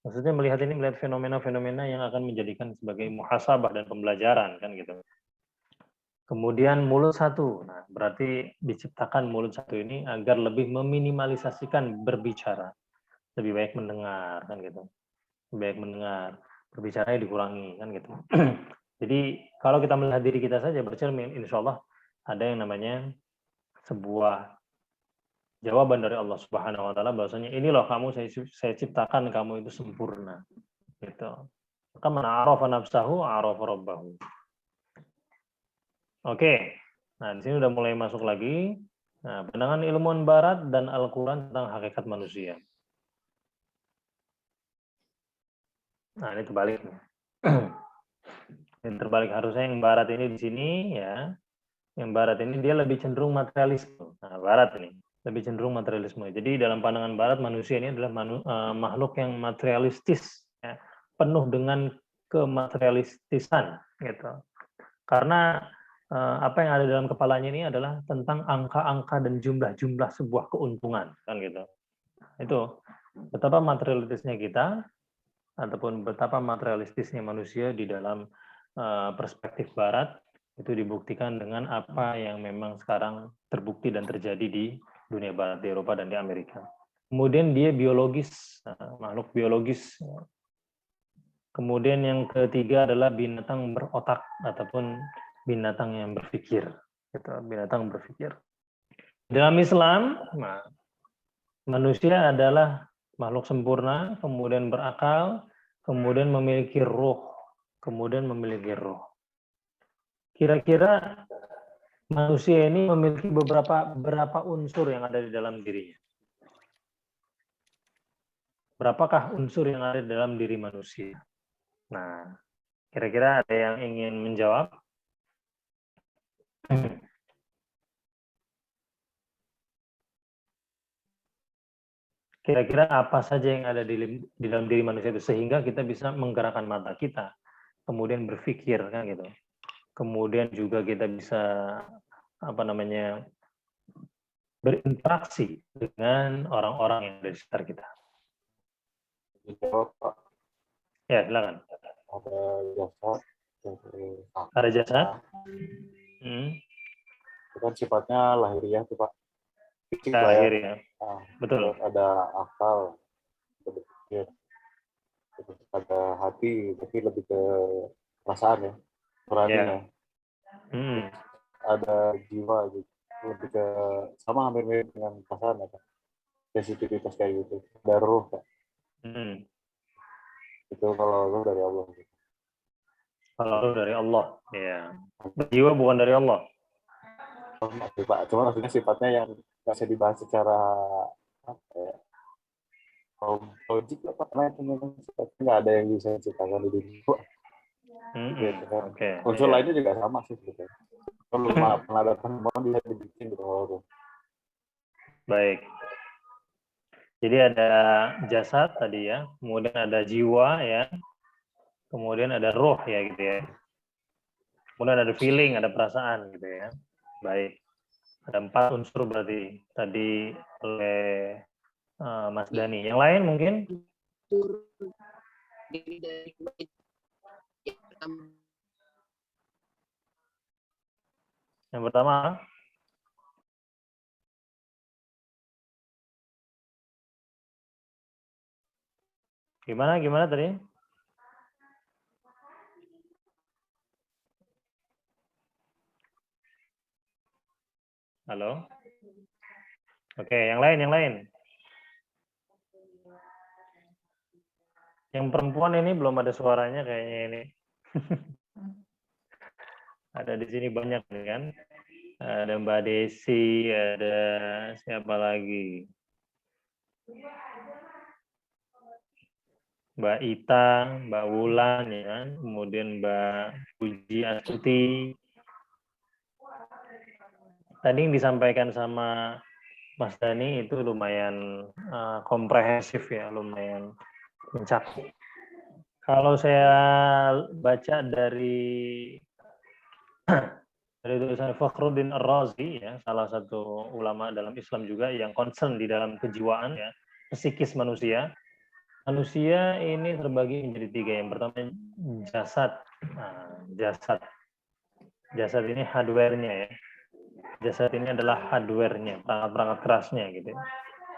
Maksudnya melihat fenomena-fenomena yang akan menjadikan sebagai muhasabah dan pembelajaran kan gitu. Kemudian mulut satu, nah berarti diciptakan mulut satu ini agar lebih meminimalisasikan berbicara, lebih baik mendengar kan gitu, lebih baik mendengar, berbicara dikurangi kan gitu. Jadi kalau kita melihat diri kita saja bercermin, insya Allah ada yang namanya sebuah jawaban dari Allah Subhanahu wa taala bahwasanya ini loh kamu saya ciptakan kamu itu sempurna. Gitu. Maka man arafa nafsahu arafa rabbahu. Oke. Nah, di sini udah mulai masuk lagi. Nah, pandangan ilmuwan barat dan Al-Qur'an tentang hakikat manusia. Nah, ini terbalik. Ini terbalik, harusnya yang barat ini di sini ya. Yang barat ini dia lebih cenderung materialisme. Nah, barat ini lebih cenderung materialisme. Jadi dalam pandangan barat manusia ini adalah makhluk yang materialistis, ya, penuh dengan kematerialistisan, gitu. Karena apa yang ada dalam kepalanya ini adalah tentang angka-angka dan jumlah-jumlah sebuah keuntungan, kan gitu. Itu betapa materialistisnya kita ataupun betapa materialistisnya manusia di dalam perspektif barat itu dibuktikan dengan apa yang memang sekarang terbukti dan terjadi di dunia barat, di Eropa dan di Amerika. Kemudian dia biologis, makhluk biologis. Kemudian yang ketiga adalah binatang berotak ataupun binatang yang berpikir. Gitu, binatang berpikir. Dalam Islam, manusia adalah makhluk sempurna, kemudian berakal, kemudian memiliki ruh. Kira-kira manusia ini memiliki berapa unsur yang ada di dalam dirinya? Berapakah unsur yang ada di dalam diri manusia? Nah, kira-kira ada yang ingin menjawab? Kira-kira apa saja yang ada di dalam diri manusia itu sehingga kita bisa menggerakkan mata kita, kemudian berpikir, kan gitu. Kemudian juga kita bisa berinteraksi dengan orang-orang yang ada di sekitar kita. Ya, silakan. Ada jasad. Itu kan sifatnya lahiriah tuh, Pak. Lahiriah. Betul. Ada akal, berpikir. Ada hati, tapi lebih ke perasaan ya. Nuraninya. Ada jiwa gitu. Lebih ke sama hampir mirip dengan perasaan ya. Sensitivitas kayak gitu. Ada ruh, Pak. Itu kalau ruh dari Allah. Kalau ruh dari Allah, ya. Jiwa bukan dari Allah. Pak, cuma maksudnya sifatnya yang nggak bisa dibahas secara logik lah, Pak. Karena sifatnya nggak ada yang bisa diciptakan di dunia. Unsur lainnya juga sama sih sebetulnya. Kalau pernah datang mau bisa dibikin gitu. Baik. Jadi ada jasad tadi ya, kemudian ada jiwa ya, kemudian ada roh ya gitu ya. Kemudian ada feeling, ada perasaan gitu ya. Baik. Ada 4 unsur berarti tadi oleh Mas Dani. Yang lain mungkin? Yang pertama? Gimana tadi? Halo? Oke, yang lain. Yang perempuan ini belum ada suaranya kayaknya ini. Ada di sini banyak kan? Ada Mbak Desi, ada siapa lagi? Mbak Ita, Mbak Wulan, ya kan? Kemudian Mbak Puji Astuti. Tadi yang disampaikan sama Mas Dani itu lumayan komprehensif ya, lumayan mencakup. Kalau saya baca dari tulisan Fakhruddin Ar-Razi ya, salah satu ulama dalam Islam juga yang concern di dalam kejiwaan ya, psikis manusia. Manusia ini terbagi menjadi 3. Yang pertama jasad. Jasad ini hardware-nya ya. Jasad ini adalah hardware-nya, perangkat-perangkat kerasnya gitu.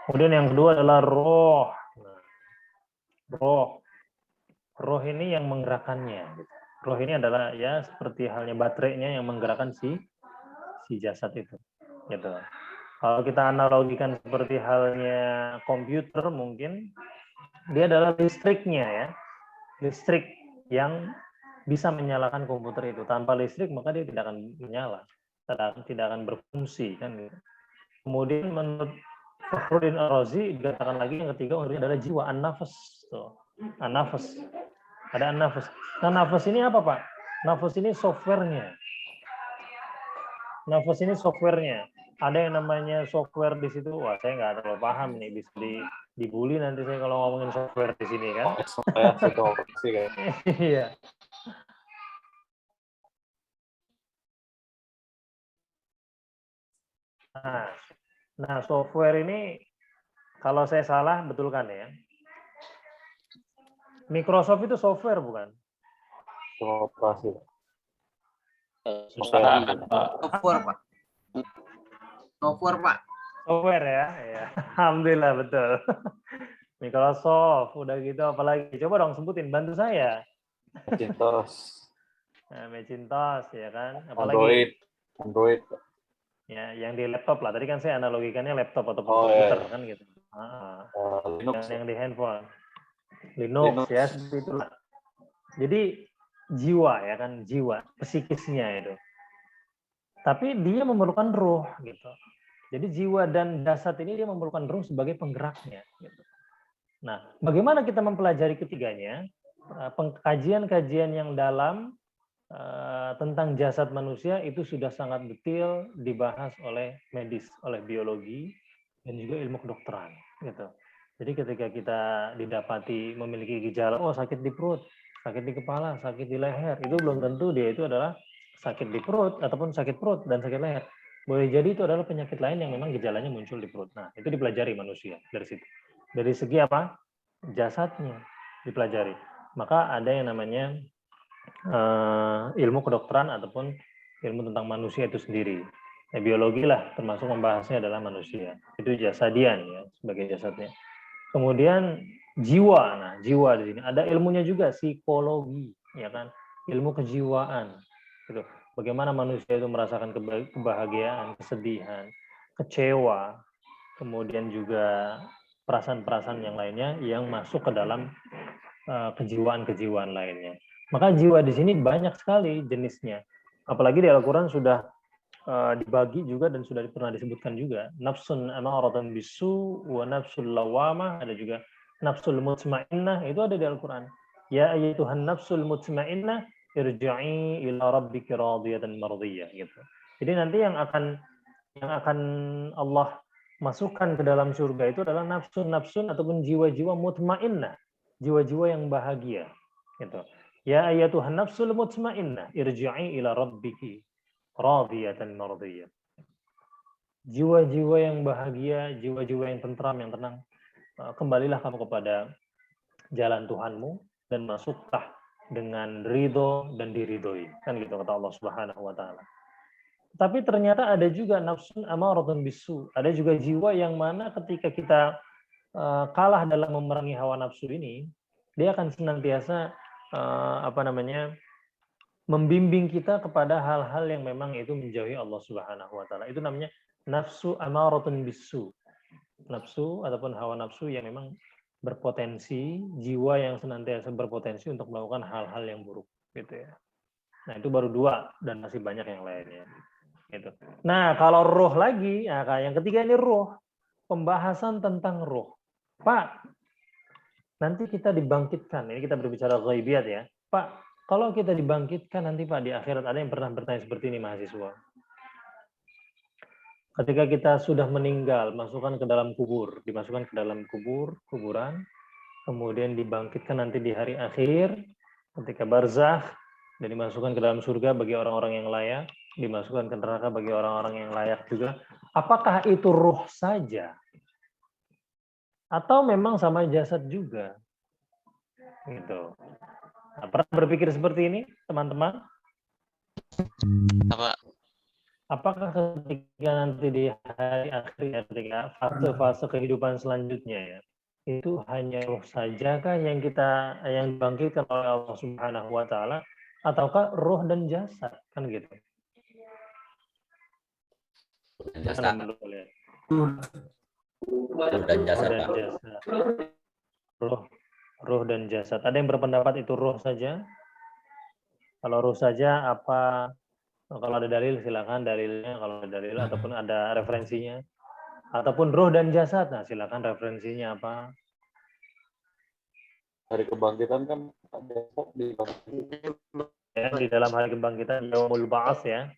Kemudian yang kedua adalah roh. Roh ini yang menggerakkannya gitu. Roh ini adalah ya seperti halnya baterainya yang menggerakkan si jasad itu. Gitu. Kalau kita analogikan seperti halnya komputer mungkin dia adalah listriknya ya. Listrik yang bisa menyalakan komputer itu. Tanpa listrik maka dia tidak akan menyala, tidak akan berfungsi kan gitu. Kemudian menurut Fakhruddin Ar-Razi dikatakan lagi yang ketiga adalah jiwa, an-nafas. An-nafas. Ada an-nafas. Nah, nafas ini apa, Pak? Nafas ini softwarenya. Nafas ini softwarenya. Ada yang namanya software di situ. Wah, saya nggak terlalu paham nih. Bisa dibully nanti saya kalau ngomongin software di sini kan. Iya. Nah, software ini kalau saya salah betulkan ya. Microsoft itu software bukan? Operasi. Software, Pak. Software, Pak. Software ya. Alhamdulillah betul. Microsoft, udah gitu apalagi? Coba dong sebutin, bantu saya. Macintosh. Macintosh ya kan? Apalagi? Android. Ya, yang di laptop lah. Tadi kan saya analogikannya laptop atau komputer kan gitu. Linux. Yang di handphone. Linux ya seperti itulah. Jadi jiwa ya kan, jiwa, psikisnya itu. Tapi dia memerlukan ruh gitu. Jadi jiwa dan jasad ini dia memerlukan ruh sebagai penggeraknya. Gitu. Nah, bagaimana kita mempelajari ketiganya? Kajian-kajian yang dalam tentang jasad manusia itu sudah sangat detail dibahas oleh medis, oleh biologi dan juga ilmu kedokteran. Gitu. Jadi ketika kita didapati memiliki gejala, oh sakit di perut, sakit di kepala, sakit di leher, itu belum tentu dia itu adalah sakit di perut ataupun sakit perut dan sakit leher. Boleh jadi itu adalah penyakit lain yang memang gejalanya muncul di perut. Nah, itu dipelajari manusia dari situ. Dari segi apa? Jasadnya dipelajari. Maka ada yang namanya ilmu kedokteran ataupun ilmu tentang manusia itu sendiri. Biologi lah, termasuk membahasnya adalah manusia. Itu jasadian ya, sebagai jasadnya. Kemudian jiwa, nah jiwa di sini ada ilmunya juga, psikologi, ya kan, ilmu kejiwaan, gitu. Bagaimana manusia itu merasakan kebahagiaan, kesedihan, kecewa, kemudian juga perasaan-perasaan yang lainnya yang masuk ke dalam kejiwaan-kejiwaan lainnya. Maka jiwa di sini banyak sekali jenisnya. Apalagi di Al-Quran sudah dibagi juga dan sudah pernah disebutkan juga. Nafsun ama'aratun bisu wa nafsul lawamah, ada juga nafsul mutmainnah, itu ada di Al-Quran. Ya ayyatuhan nafsul mutmainnah irji'i ila rabbiki radiyatan mardiyah gitu. Jadi nanti yang akan Allah masukkan ke dalam surga itu adalah nafsun-nafsun ataupun jiwa-jiwa mutmainnah, jiwa-jiwa yang bahagia gitu. Ya ayyatuhan nafsul mutmainnah irji'i ila rabbiki radiyatan mardiyah. Jiwa-jiwa yang bahagia, jiwa-jiwa yang tentram, yang tenang, kembalilah kamu kepada jalan Tuhanmu dan masuklah dengan ridho dan diridhoi. Kan gitu kata Allah Subhanahu wa taala. Tapi ternyata ada juga nafsun amaratun bisu. Ada juga jiwa yang mana ketika kita kalah dalam memerangi hawa nafsu ini, dia akan senantiasa membimbing kita kepada hal-hal yang memang itu menjauhi Allah Subhanahu wa taala. Itu namanya nafsu amaratun bisu. Nafsu ataupun hawa nafsu yang memang berpotensi, jiwa yang senantiasa berpotensi untuk melakukan hal-hal yang buruk gitu ya. Nah, itu baru 2 dan masih banyak yang lainnya. Gitu. Nah, kalau roh lagi, nah, yang ketiga ini roh. Pembahasan tentang roh. Pak, nanti kita dibangkitkan. Ini kita berbicara ghaibiyat ya. Pak, kalau kita dibangkitkan nanti Pak di akhirat, ada yang pernah bertanya seperti ini mahasiswa. Ketika kita sudah meninggal, masukkan ke dalam kubur, dimasukkan ke dalam kuburan, kemudian dibangkitkan nanti di hari akhir, ketika barzakh, dan dimasukkan ke dalam surga bagi orang-orang yang layak, dimasukkan ke neraka bagi orang-orang yang layak juga. Apakah itu ruh saja? Atau memang sama jasad juga? Gitu. Nah, pernah berpikir seperti ini, teman-teman? Apa? Apakah ketika nanti di hari akhir, ketika fase-fase kehidupan selanjutnya ya, itu hanya ruh sajakah yang dibangkitkan oleh Allah Subhanahu wa taala, ataukah ruh dan jasad? Kan gitu. Ruh dan jasad, Pak. Ruh dan jasad. Ada yang berpendapat itu ruh saja? Kalau ruh saja apa? Kalau ada dalil silakan dalilnya, kalau ada dalil ataupun ada referensinya. Ataupun ruh dan jasad, nah silakan referensinya apa? Hari kebangkitan kan jasad dibangkitkan. Ya, di dalam hari kebangkitan Yaumul Ba'ats ya.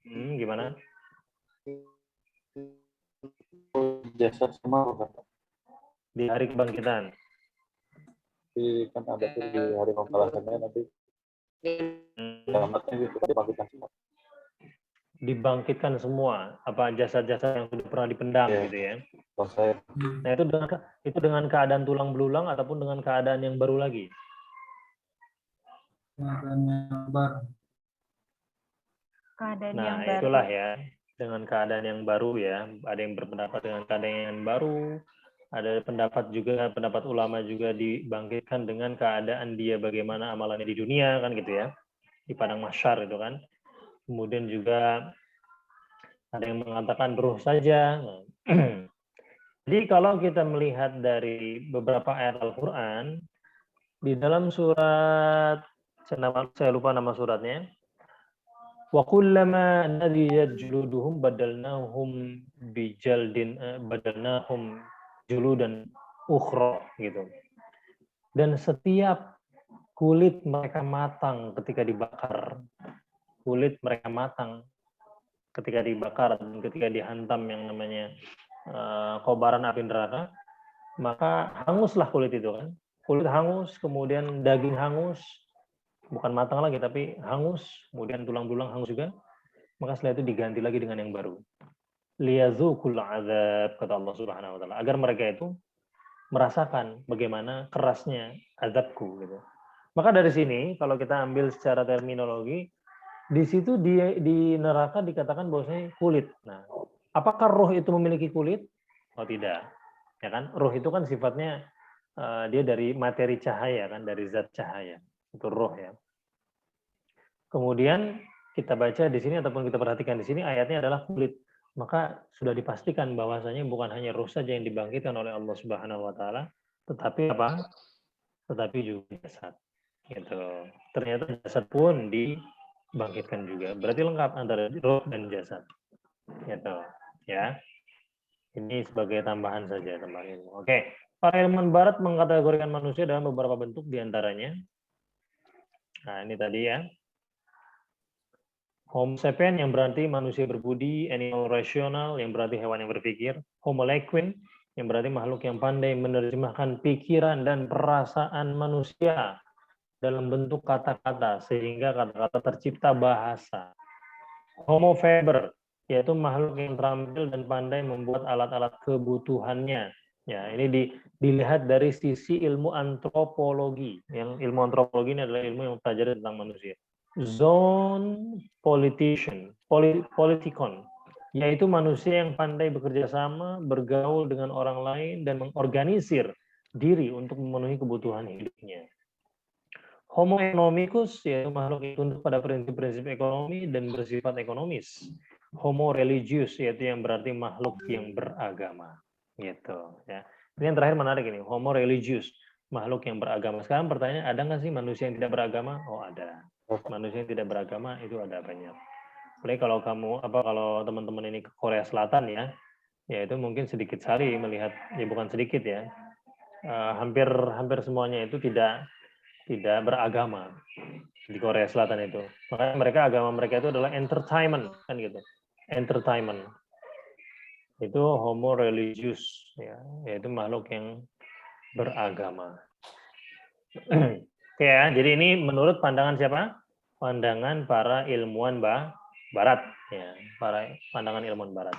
Gimana? Jasad sama kan? Di hari kebangkitan. Kan ada tuh di hari pembalasannya nanti. Kiamatnya gitu dibangkitkan semua. Dibangkitkan semua apa jasad-jasad yang sudah pernah dipendam gitu ya. Selesai. Nah itu dengan keadaan tulang belulang ataupun dengan keadaan yang baru lagi. Keadaan Nah yang baru. itulah ya, dengan keadaan yang baru ya. Ada yang berpendapat dengan keadaan yang baru. Ada pendapat ulama juga dibangkitkan dengan keadaan dia bagaimana amalannya di dunia kan gitu ya, di padang mahsyar itu kan. Kemudian juga ada yang mengatakan ruh saja. Nah, jadi kalau kita melihat dari beberapa ayat Al-Quran di dalam surat, saya lupa nama suratnya. Wa kullama nadiyat juluduhum badalnahum badalnahum juludan ukhra gitu. Dan setiap kulit mereka matang ketika dibakar. Kulit mereka matang ketika dibakar dan ketika dihantam yang namanya kobaran api neraka, maka hanguslah kulit itu kan. Kulit hangus, kemudian daging hangus, bukan matang lagi tapi hangus, kemudian tulang-tulang hangus juga, maka setelah itu diganti lagi dengan yang baru. Liyazuqul azab, kata Allah Subhanahu wa taala, agar mereka itu merasakan bagaimana kerasnya azabku gitu. Maka dari sini kalau kita ambil secara terminologi, di situ di neraka dikatakan bahwasanya kulit. Nah, apakah roh itu memiliki kulit? Oh tidak. Ya kan? Roh itu kan sifatnya dia dari materi cahaya kan, dari zat cahaya. Itu roh ya. Kemudian kita baca di sini ataupun kita perhatikan di sini ayatnya adalah kulit. Maka sudah dipastikan bahwasanya bukan hanya roh saja yang dibangkitkan oleh Allah Subhanahu wa taala, tetapi apa? Tetapi juga jasad. Gitu. Ternyata jasad pun dibangkitkan juga. Berarti lengkap antara roh dan jasad. Gitu. Ya. Ini sebagai tambahan saja, teman-teman. Oke. Para ilmuwan barat mengkategorikan manusia dalam beberapa bentuk diantaranya. Nah, ini tadi ya. Homo sapien yang berarti manusia berbudi, animal rasional yang berarti hewan yang berpikir, Homo equine yang berarti makhluk yang pandai menerjemahkan pikiran dan perasaan manusia dalam bentuk kata-kata sehingga kata-kata tercipta bahasa. Homo faber yaitu makhluk yang terampil dan pandai membuat alat-alat kebutuhannya. Ya, ini dilihat dari sisi ilmu antropologi. Yang ilmu antropologi ini adalah ilmu yang mempelajari tentang manusia. Zone politikon, yaitu manusia yang pandai bekerja sama, bergaul dengan orang lain, dan mengorganisir diri untuk memenuhi kebutuhan hidupnya. Homo economicus, yaitu makhluk yang tunduk pada prinsip-prinsip ekonomi dan bersifat ekonomis. Homo religius, yaitu yang berarti makhluk yang beragama. Gitu, ya. Ini yang terakhir menarik ini, Homo religius, makhluk yang beragama. Sekarang pertanyaan, ada nggak sih manusia yang tidak beragama? Oh ada. Manusia yang tidak beragama itu ada banyak. Apalagi kalau kalau teman-teman ini ke Korea Selatan ya itu mungkin sedikit sekali melihat, ya bukan sedikit ya, hampir semuanya itu tidak beragama di Korea Selatan itu. Makanya agama mereka itu adalah entertainment kan gitu, entertainment. Itu homo religius ya, yaitu makhluk yang beragama. Oke ya, jadi ini menurut pandangan siapa? Pandangan para ilmuwan barat ya, para pandangan ilmuwan barat.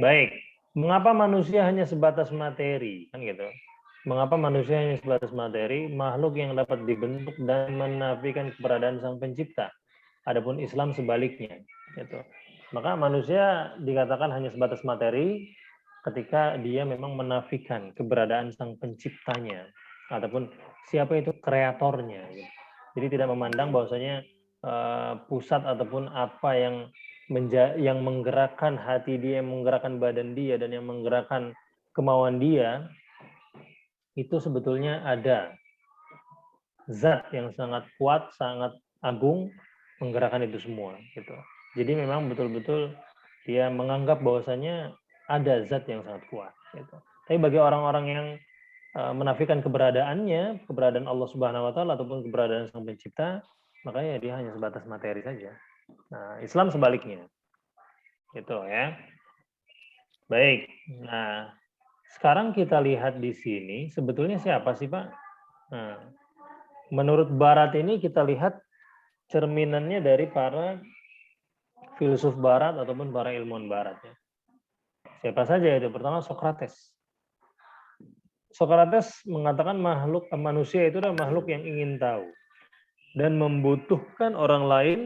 Baik, mengapa manusia hanya sebatas materi kan gitu? Mengapa manusia hanya sebatas materi, makhluk yang dapat dibentuk dan menafikan keberadaan Sang Pencipta? Adapun Islam sebaliknya gitu. Maka manusia dikatakan hanya sebatas materi ketika dia memang menafikan keberadaan Sang Penciptanya ataupun siapa itu kreatornya gitu. Jadi tidak memandang bahwasanya pusat ataupun apa yang yang menggerakkan hati dia, yang menggerakkan badan dia, dan yang menggerakkan kemauan dia, itu sebetulnya ada zat yang sangat kuat, sangat agung, menggerakkan itu semua. Gitu. Jadi memang betul-betul dia menganggap bahwasanya ada zat yang sangat kuat. Gitu. Tapi bagi orang-orang yang menafikan keberadaannya, keberadaan Allah Subhanahu Wa Taala ataupun keberadaan Sang Pencipta, makanya dia hanya sebatas materi saja. Nah, Islam sebaliknya, gitu ya. Baik. Nah, sekarang kita lihat di sini sebetulnya siapa sih Pak? Nah, menurut Barat ini kita lihat cerminannya dari para filsuf Barat ataupun para ilmuwan Barat. Ya. Siapa saja itu? Pertama Socrates. Socrates mengatakan manusia itu adalah makhluk yang ingin tahu dan membutuhkan orang lain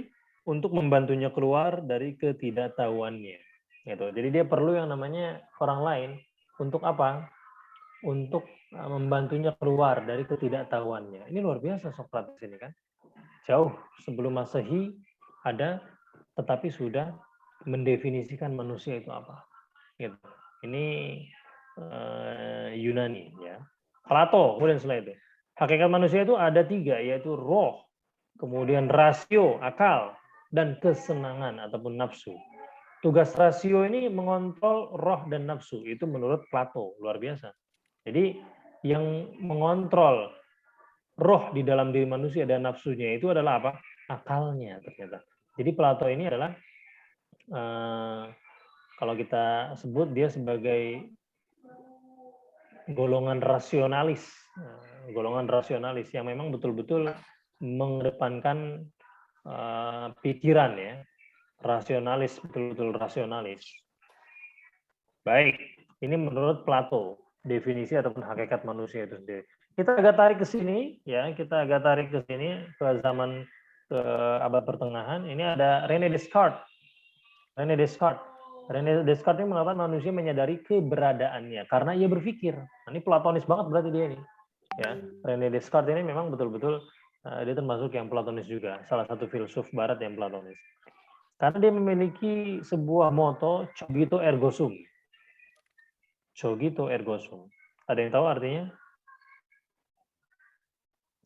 untuk membantunya keluar dari ketidaktahuannya. Gitu. Jadi dia perlu yang namanya orang lain untuk apa? Untuk membantunya keluar dari ketidaktahuannya. Ini luar biasa Socrates ini kan. Jauh sebelum Masehi ada, tetapi sudah mendefinisikan manusia itu apa. Gitu. Ini Yunani ya. Plato kemudian setelah itu. Hakikat manusia itu ada 3, yaitu roh, kemudian rasio, akal, dan kesenangan ataupun nafsu. Tugas rasio ini mengontrol roh dan nafsu. Itu menurut Plato, luar biasa. Jadi yang mengontrol roh di dalam diri manusia dan nafsunya itu adalah apa? Akalnya ternyata. Jadi Plato ini adalah kalau kita sebut dia sebagai golongan rasionalis. Golongan rasionalis yang memang betul-betul mengedepankan pikiran ya. Rasionalis, betul-betul rasionalis. Baik, ini menurut Plato, definisi ataupun hakikat manusia itu sendiri. Kita agak tarik ke sini, ya, kita agak tarik ke sini ke zaman ke abad pertengahan. Ini ada René Descartes. René Descartes ini mengatakan manusia menyadari keberadaannya karena ia berpikir. Nah, ini platonis banget berarti dia ini. Ya, René Descartes ini memang betul-betul dia termasuk yang platonis juga, salah satu filsuf Barat yang platonis. Karena dia memiliki sebuah moto cogito ergo sum. Cogito ergo sum. Ada yang tahu artinya?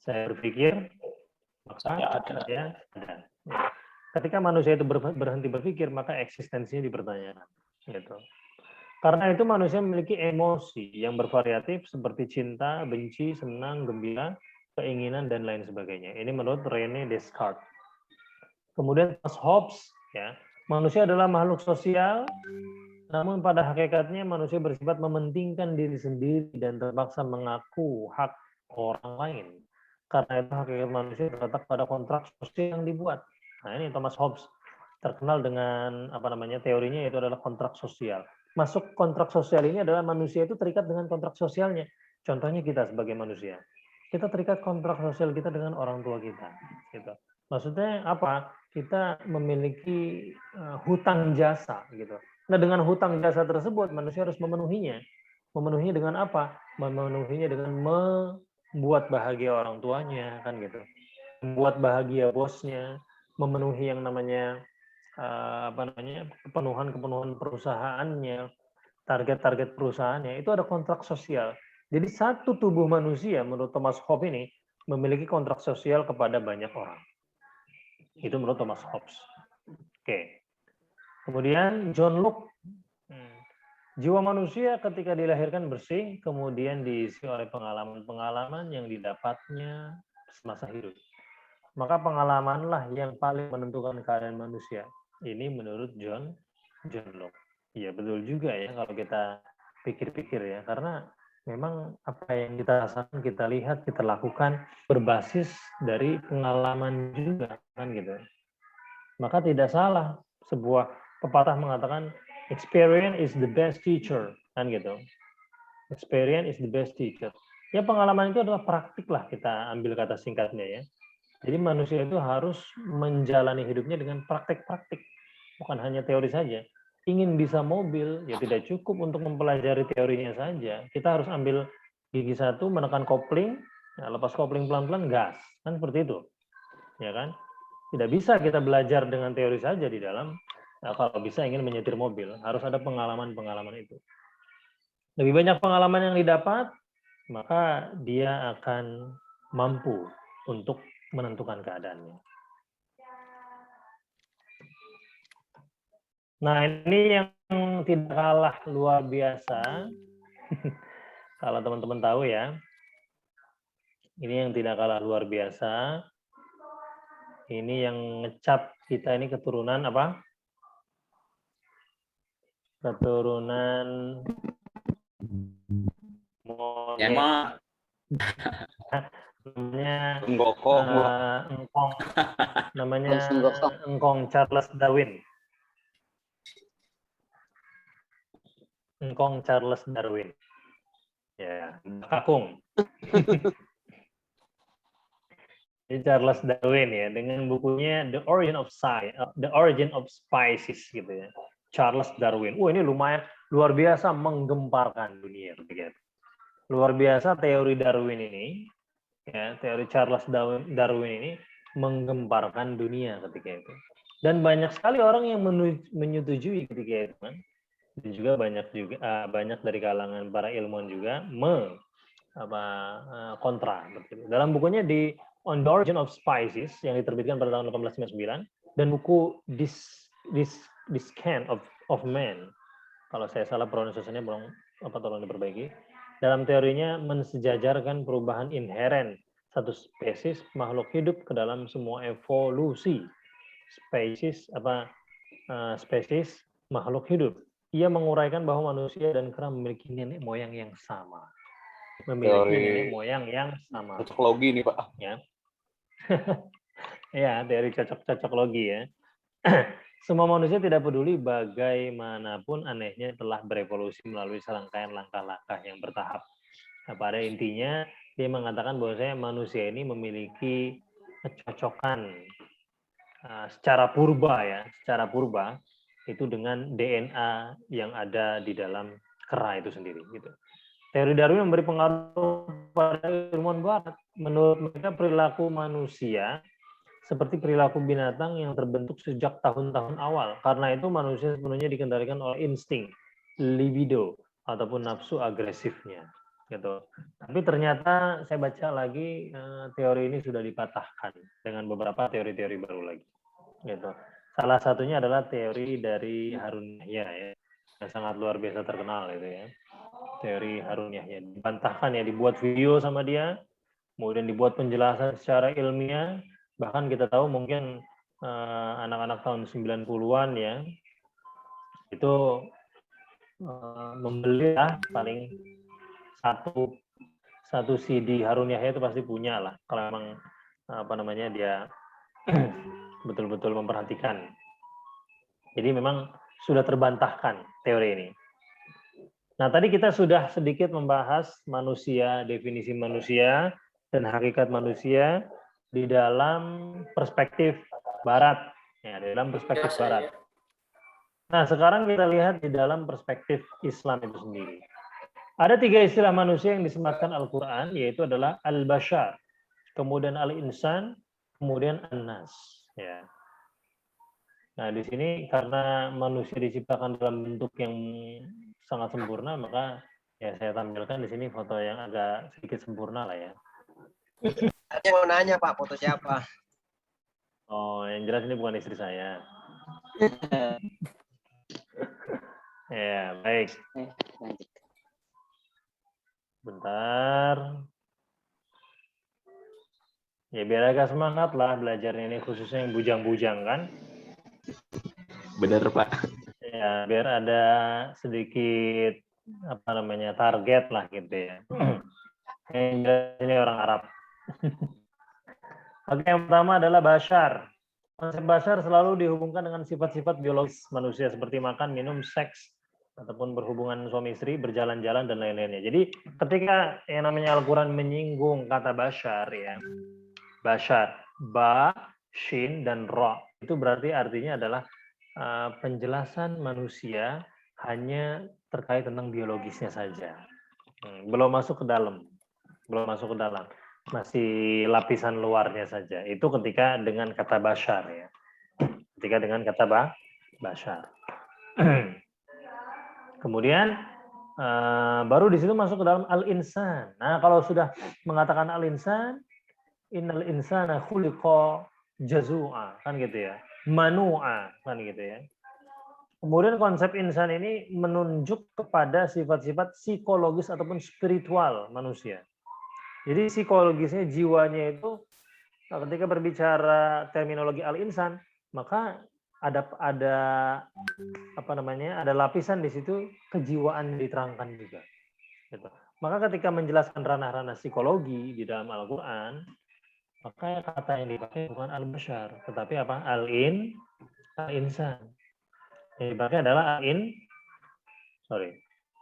Saya berpikir, maka ada. Ya. Ketika manusia itu berhenti berpikir, maka eksistensinya dipertanyakan. Gitu. Karena itu manusia memiliki emosi yang bervariatif seperti cinta, benci, senang, gembira, keinginan, dan lain sebagainya. Ini menurut René Descartes. Kemudian Thomas Hobbes, ya, manusia adalah makhluk sosial, namun pada hakikatnya manusia bersifat mementingkan diri sendiri dan terpaksa mengaku hak orang lain. Karena itu hakikat manusia terletak pada kontrak sosial yang dibuat. Nah ini Thomas Hobbes terkenal dengan teorinya yaitu adalah kontrak sosial. Masuk kontrak sosial ini adalah manusia itu terikat dengan kontrak sosialnya. Contohnya kita sebagai manusia, kita terikat kontrak sosial kita dengan orang tua kita. Gitu. Maksudnya apa? Kita memiliki hutang jasa gitu. Nah, dengan hutang jasa tersebut manusia harus memenuhinya. Memenuhinya dengan apa? Memenuhinya dengan membuat bahagia orang tuanya kan gitu. Membuat bahagia bosnya, memenuhi yang namanya kepenuhan perusahaannya, target-target perusahaannya. Itu ada kontrak sosial. Jadi satu tubuh manusia menurut Thomas Hobbes ini memiliki kontrak sosial kepada banyak orang. Itu menurut Thomas Hobbes. Oke. Kemudian John Locke. Jiwa manusia ketika dilahirkan bersih, kemudian diisi oleh pengalaman-pengalaman yang didapatnya semasa hidup. Maka pengalamanlah yang paling menentukan keadaan manusia. Ini menurut John Locke. Iya betul juga ya kalau kita pikir-pikir ya. Karena memang apa yang kita rasakan, kita lihat, kita lakukan berbasis dari pengalaman juga kan gitu. Maka tidak salah sebuah pepatah mengatakan experience is the best teacher kan gitu. Experience is the best teacher. Ya pengalaman itu adalah praktik lah kita ambil kata singkatnya ya. Jadi manusia itu harus menjalani hidupnya dengan praktik-praktik, bukan hanya teori saja. Ingin bisa mobil, ya tidak cukup untuk mempelajari teorinya saja. Kita harus ambil gigi 1, menekan kopling, ya, lepas kopling pelan-pelan, gas. Kan seperti itu. Ya kan? Tidak bisa kita belajar dengan teori saja di dalam Nah, kalau bisa ingin menyetir mobil, harus ada pengalaman-pengalaman itu. Lebih banyak pengalaman yang didapat, maka dia akan mampu untuk menentukan keadaannya. Nah, ini yang tidak kalah luar biasa. Kalau teman-teman tahu ya, ini yang tidak kalah luar biasa. Ini yang ngecap kita ini keturunan apa? Keturunan Emang namanya Enggokong. Engkong, namanya Engkong Charles Darwin. Engkong Charles Darwin. Ya, kakung. Ini Charles Darwin ya, dengan bukunya The Origin of Species gitu ya. Charles Darwin. Ini lumayan luar biasa menggemparkan dunia begitu. Luar biasa teori Darwin ini, ya, teori Charles Darwin ini menggemparkan dunia ketika itu. Dan banyak sekali orang yang menyetujui ketika itu kan. Dan juga banyak dari kalangan para ilmuwan juga kontra. Dalam bukunya di On the Origin of Species yang diterbitkan pada tahun 1899 dan buku This Kind of Man, kalau saya salah pronunciasinya tolong diperbaiki. Dalam teorinya mensejajarkan perubahan inheren satu spesies makhluk hidup ke dalam semua evolusi spesies makhluk hidup. Ia menguraikan bahwa manusia dan kera memiliki nenek moyang yang sama. Nenek moyang yang sama. Cocokologi nih Pak. Ya. Ya, teori cocokologi ya. Semua manusia tidak peduli bagaimanapun anehnya telah berevolusi melalui serangkaian langkah-langkah yang bertahap. Nah, pada intinya dia mengatakan bahwa manusia ini memiliki kecocokan secara purba itu dengan DNA yang ada di dalam kera itu sendiri gitu. Teori Darwin memberi pengaruh pada ilmuwan barat. Menurut mereka perilaku manusia seperti perilaku binatang yang terbentuk sejak tahun-tahun awal. Karena itu manusia sepenuhnya dikendalikan oleh insting, libido, ataupun nafsu agresifnya. Gitu. Tapi ternyata saya baca lagi teori ini sudah dipatahkan dengan beberapa teori-teori baru lagi. Gitu. Salah satunya adalah teori dari Harun Yahya ya, yang sangat luar biasa terkenal itu ya. Teori Harun Yahya dibantahkan ya, dibuat video sama dia, kemudian dibuat penjelasan secara ilmiah. Bahkan kita tahu mungkin anak-anak tahun 90-an ya, itu membeli paling satu CD Harun Yahya itu pasti punya lah, kalau memang dia betul-betul memperhatikan. Jadi memang sudah terbantahkan teori ini. Nah, tadi kita sudah sedikit membahas manusia, definisi manusia, dan hakikat manusia di dalam perspektif Barat. Ya, di dalam perspektif Barat. Nah, sekarang kita lihat di dalam perspektif Islam itu sendiri. Ada 3 istilah manusia yang disematkan Al-Quran, yaitu adalah Al-Bashar, kemudian Al-Insan, kemudian An-Nas. Ya. Nah, di sini karena manusia diciptakan dalam bentuk yang sangat sempurna, maka ya saya tampilkan di sini foto yang agak sedikit sempurna lah ya. Saya mau nanya Pak, foto siapa? Oh, yang jelas ini bukan istri saya. Ya, baik. Bentar. Ya biar agak semangat lah belajarnya ini, khususnya yang bujang-bujang kan. Bener Pak. Ya biar ada sedikit target lah gitu ya. Ini orang Arab. Oke, yang pertama adalah Bashar. Konsep Bashar selalu dihubungkan dengan sifat-sifat biologis manusia seperti makan, minum, seks, ataupun berhubungan suami istri, berjalan-jalan dan lain-lainnya. Jadi ketika yang namanya Al-Quran menyinggung kata Bashar ya, Bashar, ba, shin, dan ro, itu berarti artinya adalah penjelasan manusia hanya terkait tentang biologisnya saja. Belum masuk ke dalam. Masih lapisan luarnya saja. Itu ketika dengan kata Bashar ya. Ketika dengan kata bashar. Kemudian baru di situ masuk ke dalam al-insan. Nah, kalau sudah mengatakan al-insan, innal insana khuliqa jazua, kan gitu ya. Manu'a, kan gitu ya. Kemudian konsep insan ini menunjuk kepada sifat-sifat psikologis ataupun spiritual manusia. Jadi psikologisnya, jiwanya itu ketika berbicara terminologi al-insan, maka ada ada lapisan di situ kejiwaan diterangkan juga. Gitu. Maka ketika menjelaskan ranah-ranah psikologi di dalam Al-Quran, maka kata yang dipakai bukan al-bashar, tetapi apa? Al-insan. Yang dipakai adalah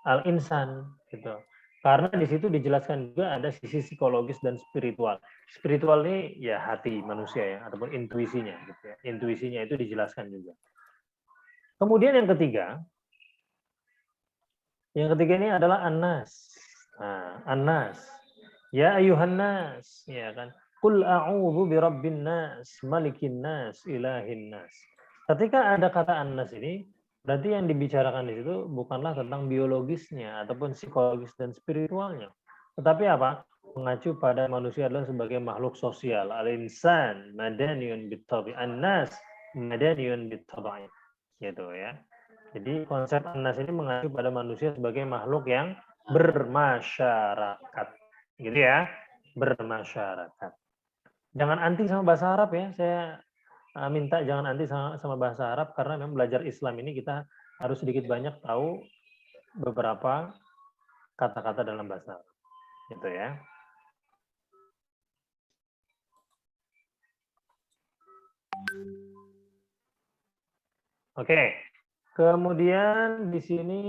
al-insan, gitu. Karena di situ dijelaskan juga ada sisi psikologis dan spiritual. Spiritual ini ya hati manusia ya, ataupun intuisinya, gitu ya. Intuisinya itu dijelaskan juga. Kemudian yang ketiga ini adalah an-nas. Nah, an-nas. Ya ayuhan nas, ya kan? Qul a'udzu birabbin nas, malikin nas, ilahin nas. Ketika ada kata an-nas ini, berarti yang dibicarakan di situ bukanlah tentang biologisnya ataupun psikologis dan spiritualnya, tetapi apa? Mengacu pada manusia adalah sebagai makhluk sosial. Al-insan madaniyun bit-tabi', an-nas madaniyun bit-tabi'. Gitu ya. Jadi konsep an-nas ini mengacu pada manusia sebagai makhluk yang bermasyarakat. Gitu ya. Bermasyarakat. Jangan anti sama bahasa Arab ya. Saya minta jangan anti sama bahasa Arab, karena memang belajar Islam ini kita harus sedikit banyak tahu beberapa kata-kata dalam bahasa Arab. Gitu ya. Oke. Kemudian di sini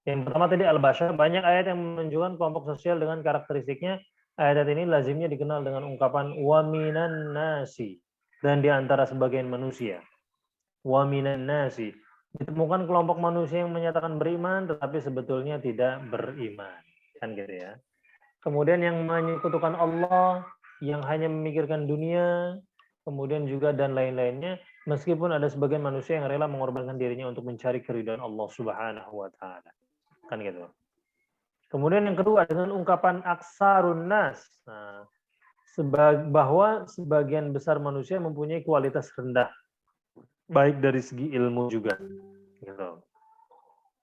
yang pertama tadi al-bashar, banyak ayat yang menunjukkan kelompok sosial dengan karakteristiknya. Ayat ini lazimnya dikenal dengan ungkapan wa minan nasi, dan di antara sebagian manusia. Wa minan nasi, ditemukan kelompok manusia yang menyatakan beriman tetapi sebetulnya tidak beriman, kan gitu ya. Kemudian yang menyekutukan Allah, yang hanya memikirkan dunia, kemudian juga dan lain-lainnya, meskipun ada sebagian manusia yang rela mengorbankan dirinya untuk mencari keridhaan Allah Subhanahu wa taala. Kan gitu. Kemudian yang kedua dengan ungkapan aksarun nas, nah, bahwa sebagian besar manusia mempunyai kualitas rendah, baik dari segi ilmu juga. Gitu.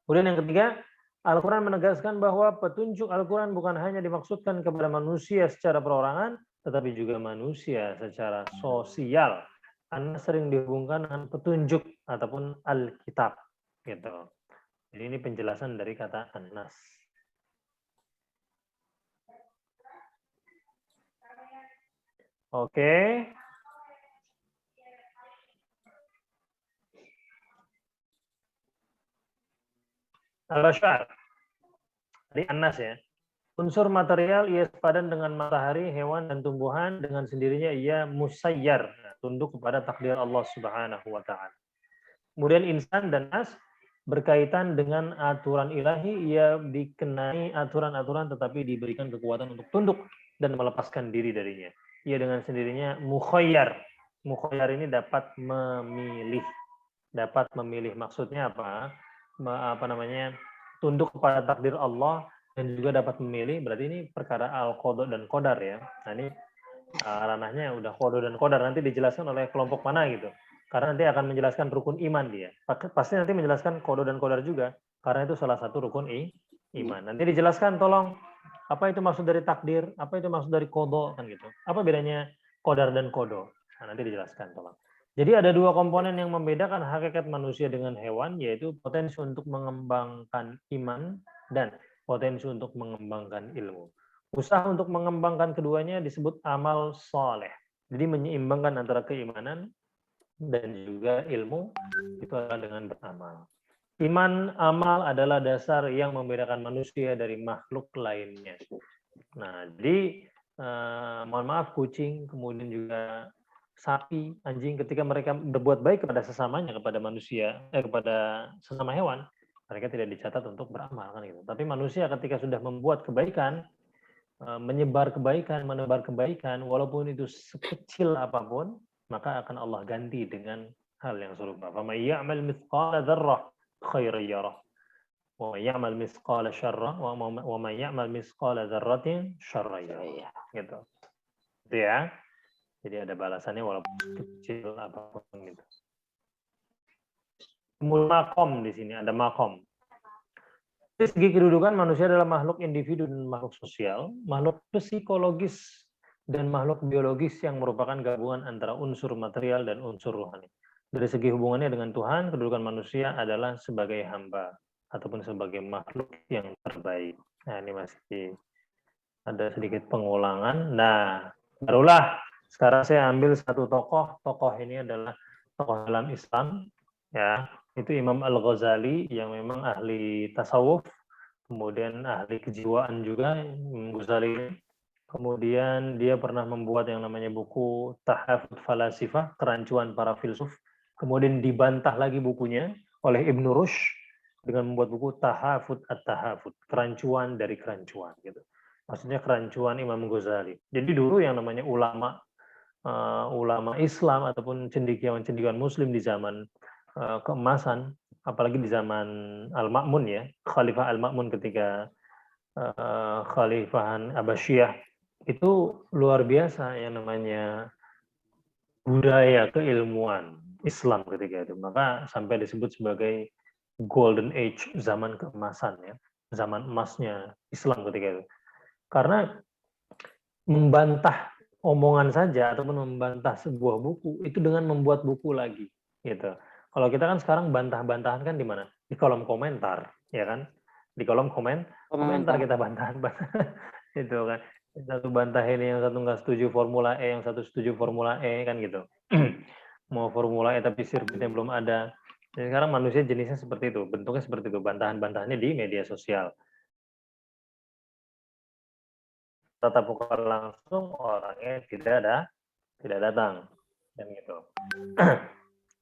Kemudian yang ketiga, Al-Quran menegaskan bahwa petunjuk Al-Quran bukan hanya dimaksudkan kepada manusia secara perorangan, tetapi juga manusia secara sosial. Karena sering dihubungkan dengan petunjuk ataupun Alkitab. Gitu. Jadi ini penjelasan dari kata an-nas. Oke. Al-bashar. Tadi an-nas ya. Unsur material ia sepadan dengan matahari, hewan dan tumbuhan, dengan sendirinya ia musayyar, tunduk kepada takdir Allah Subhanahu wa taala. Kemudian insan dan nas berkaitan dengan aturan ilahi, ia dikenai aturan-aturan tetapi diberikan kekuatan untuk tunduk dan melepaskan diri darinya. Ia dengan sendirinya mukhayyar. Mukhayyar ini dapat memilih. Dapat memilih maksudnya apa? Tunduk kepada takdir Allah dan juga dapat memilih. Berarti ini perkara al-qada dan qadar ya. Nah ini ranahnya udah qada dan qadar, nanti dijelaskan oleh kelompok mana gitu. Karena nanti akan menjelaskan rukun iman dia. Pasti nanti menjelaskan qada dan qadar juga, karena itu salah satu rukun iman. Nanti dijelaskan tolong apa itu maksud dari takdir, apa itu maksud dari qada, kan gitu. Apa bedanya qadar dan qada? Nah, nanti dijelaskan tolong. Jadi ada dua komponen yang membedakan hakikat manusia dengan hewan, yaitu potensi untuk mengembangkan iman dan potensi untuk mengembangkan ilmu. Usaha untuk mengembangkan keduanya disebut amal soleh. Jadi menyeimbangkan antara keimanan dan juga ilmu, itu adalah dengan beramal. Iman, amal adalah dasar yang membedakan manusia dari makhluk lainnya. Nah, jadi mohon maaf kucing, kemudian juga sapi, anjing, ketika mereka berbuat baik kepada sesamanya, kepada manusia, kepada sesama hewan, mereka tidak dicatat untuk beramal kan gitu. Tapi manusia ketika sudah membuat kebaikan, menebar kebaikan, walaupun itu sekecil apapun, maka akan Allah ganti dengan hal yang serupa. فَمَنْ يَعْمَلْ مِثْقَالَ ذَرَّةٍ خَيْرًا يَرَهُ وَمَنْ يَعْمَلْ مِثْقَالَ شَرًّا وَمَنْ يَعْمَلْ مِثْقَالَ ذَرَّةٍ شَرًّا يَرَهُ. Gitu. Itu ya. Jadi ada balasannya walaupun kecil apapun gitu. Kemudian makom di sini ada makom. Dari segi kedudukan manusia adalah makhluk individu dan makhluk sosial, makhluk psikologis dan makhluk biologis yang merupakan gabungan antara unsur material dan unsur rohani. Dari segi hubungannya dengan Tuhan, kedudukan manusia adalah sebagai hamba ataupun sebagai makhluk yang terbaik. Nah, ini masih ada sedikit pengulangan. Nah, barulah sekarang saya ambil satu tokoh. Tokoh ini adalah tokoh dalam Islam, ya. Itu Imam Al-Ghazali yang memang ahli tasawuf, kemudian ahli kejiwaan juga, Imam Ghazali. Kemudian dia pernah membuat yang namanya buku Tahafut Falasifah, kerancuan para filsuf. Kemudian dibantah lagi bukunya oleh Ibn Rushd dengan membuat buku Tahafut At-Tahafut, kerancuan dari kerancuan gitu. Maksudnya kerancuan Imam Ghazali. Jadi dulu yang namanya ulama Islam ataupun cendekiawan-cendekiawan Muslim di zaman keemasan, apalagi di zaman Al-Ma'mun ya, Khalifah Al-Ma'mun ketika Khalifahan Abbasiyah, itu luar biasa yang namanya budaya keilmuan Islam ketika itu. Maka sampai disebut sebagai Golden Age, zaman keemasan ya, zaman emasnya Islam ketika itu. Karena membantah omongan saja ataupun membantah sebuah buku itu dengan membuat buku lagi gitu. Kalau kita kan sekarang bantah-bantahan kan di mana? Di kolom komentar, ya kan? Di kolom komentar kita bantahan itu kan. Satu bantah ini, yang satu nggak setuju Formula E, yang satu setuju Formula E kan gitu. Mau Formula E tapi sirkuitnya belum ada. Jadi sekarang manusia jenisnya seperti itu, bentuknya seperti itu, bantahan-bantahannya di media sosial. Tatap muka langsung orangnya tidak datang dan gitu.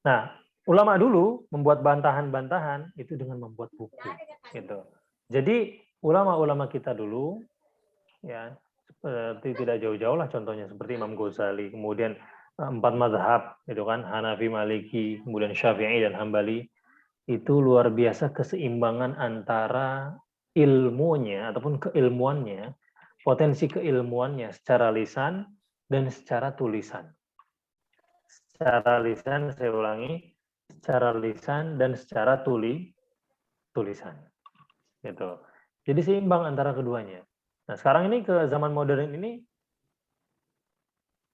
Nah, ulama dulu membuat bantahan-bantahan itu dengan membuat buku gitu. Jadi ulama-ulama kita dulu ya seperti tidak jauh-jauh lah contohnya seperti Imam Ghazali, kemudian 4 mazhab itu kan, Hanafi, Maliki, kemudian Syafi'i dan Hambali, itu luar biasa keseimbangan antara ilmunya ataupun keilmuannya, potensi keilmuannya secara lisan dan secara tulisan. Secara lisan, saya ulangi, secara lisan dan secara tulisan. Gitu. Jadi seimbang antara keduanya. Nah, sekarang ini ke zaman modern ini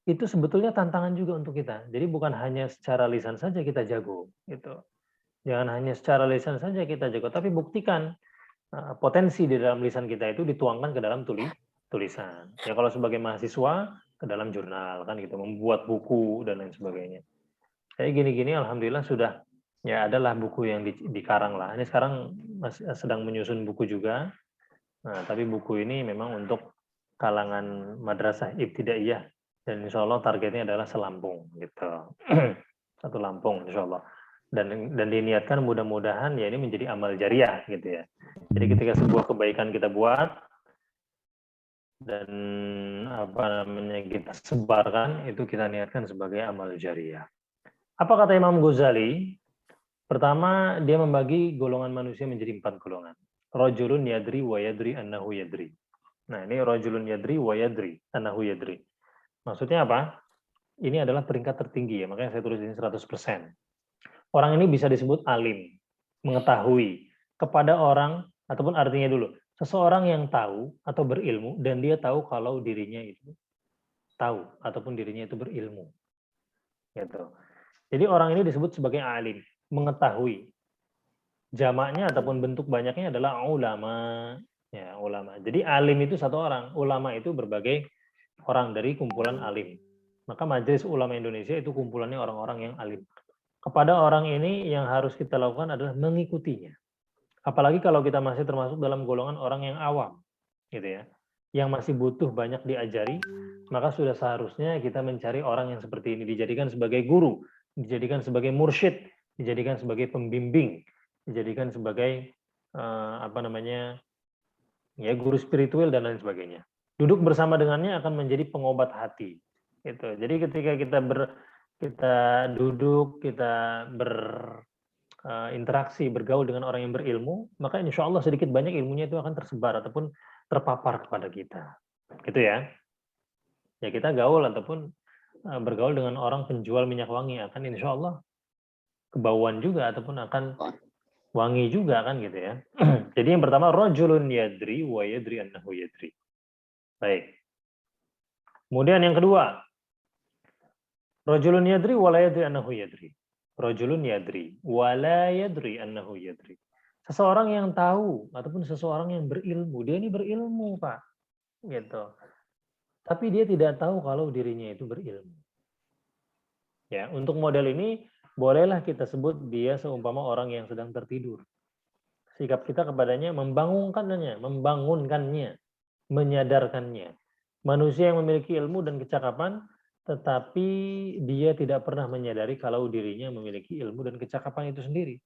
itu sebetulnya tantangan juga untuk kita. Jadi bukan hanya secara lisan saja kita jago, gitu. Jangan hanya secara lisan saja kita jago, tapi buktikan potensi di dalam lisan kita itu dituangkan ke dalam tulisan. Ya kalau sebagai mahasiswa ke dalam jurnal kan gitu, membuat buku dan lain sebagainya. Kayak gini-gini alhamdulillah sudah ya adalah buku yang dikarang lah. Ini sekarang masih sedang menyusun buku juga. Nah, tapi buku ini memang untuk kalangan madrasah ibtidaiyah dan insya Allah targetnya adalah selampung gitu. Satu Lampung insya Allah. Dan diniatkan mudah-mudahan ya ini menjadi amal jariah gitu ya. Jadi ketika sebuah kebaikan kita buat dan kita sebarkan, itu kita niatkan sebagai amal jariah. Apa kata Imam Ghazali? Pertama, dia membagi golongan manusia menjadi 4 golongan. Rajulun yadri wa yadri annahu yadri. Nah, ini rajulun yadri wa yadri annahu yadri. Maksudnya apa? Ini adalah peringkat tertinggi ya, makanya saya tulis ini 100%. Orang ini bisa disebut alim, mengetahui kepada orang, ataupun artinya dulu, seseorang yang tahu atau berilmu dan dia tahu kalau dirinya itu tahu ataupun dirinya itu berilmu. Gitu. Jadi orang ini disebut sebagai alim, mengetahui. Jamaknya ataupun bentuk banyaknya adalah ulama. Ya, ulama. Jadi alim itu satu orang, ulama itu berbagai orang dari kumpulan alim. Maka Majelis Ulama Indonesia itu kumpulannya orang-orang yang alim. Kepada orang ini yang harus kita lakukan adalah mengikutinya. Apalagi kalau kita masih termasuk dalam golongan orang yang awam, gitu ya, yang masih butuh banyak diajari, maka sudah seharusnya kita mencari orang yang seperti ini, dijadikan sebagai guru, dijadikan sebagai mursyid, dijadikan sebagai pembimbing, dijadikan sebagai ya guru spiritual dan lain sebagainya. Duduk bersama dengannya akan menjadi pengobat hati. Gitu. Jadi ketika kita kita duduk, kita berinteraksi, bergaul dengan orang yang berilmu, maka insya Allah sedikit banyak ilmunya itu akan tersebar ataupun terpapar kepada kita. Gitu ya. Ya kita gaul ataupun bergaul dengan orang penjual minyak wangi, akan insya Allah kebauan juga ataupun akan wangi juga kan gitu ya. Jadi yang pertama, rajulun yadri wa yadri annahu yadri. Baik. Kemudian yang kedua, rajulun yadri wa la yadri annahu yadri. Rajulun yadri wa la yadri annahu yadri. Seseorang yang tahu ataupun seseorang yang berilmu, dia ini berilmu, Pak. Gitu. Tapi dia tidak tahu kalau dirinya itu berilmu. Ya, untuk model ini bolehlah kita sebut dia seumpama orang yang sedang tertidur. Sikap kita kepadanya membangunkannya, menyadarkannya. Manusia yang memiliki ilmu dan kecakapan, tetapi dia tidak pernah menyadari kalau dirinya memiliki ilmu dan kecakapan itu sendiri.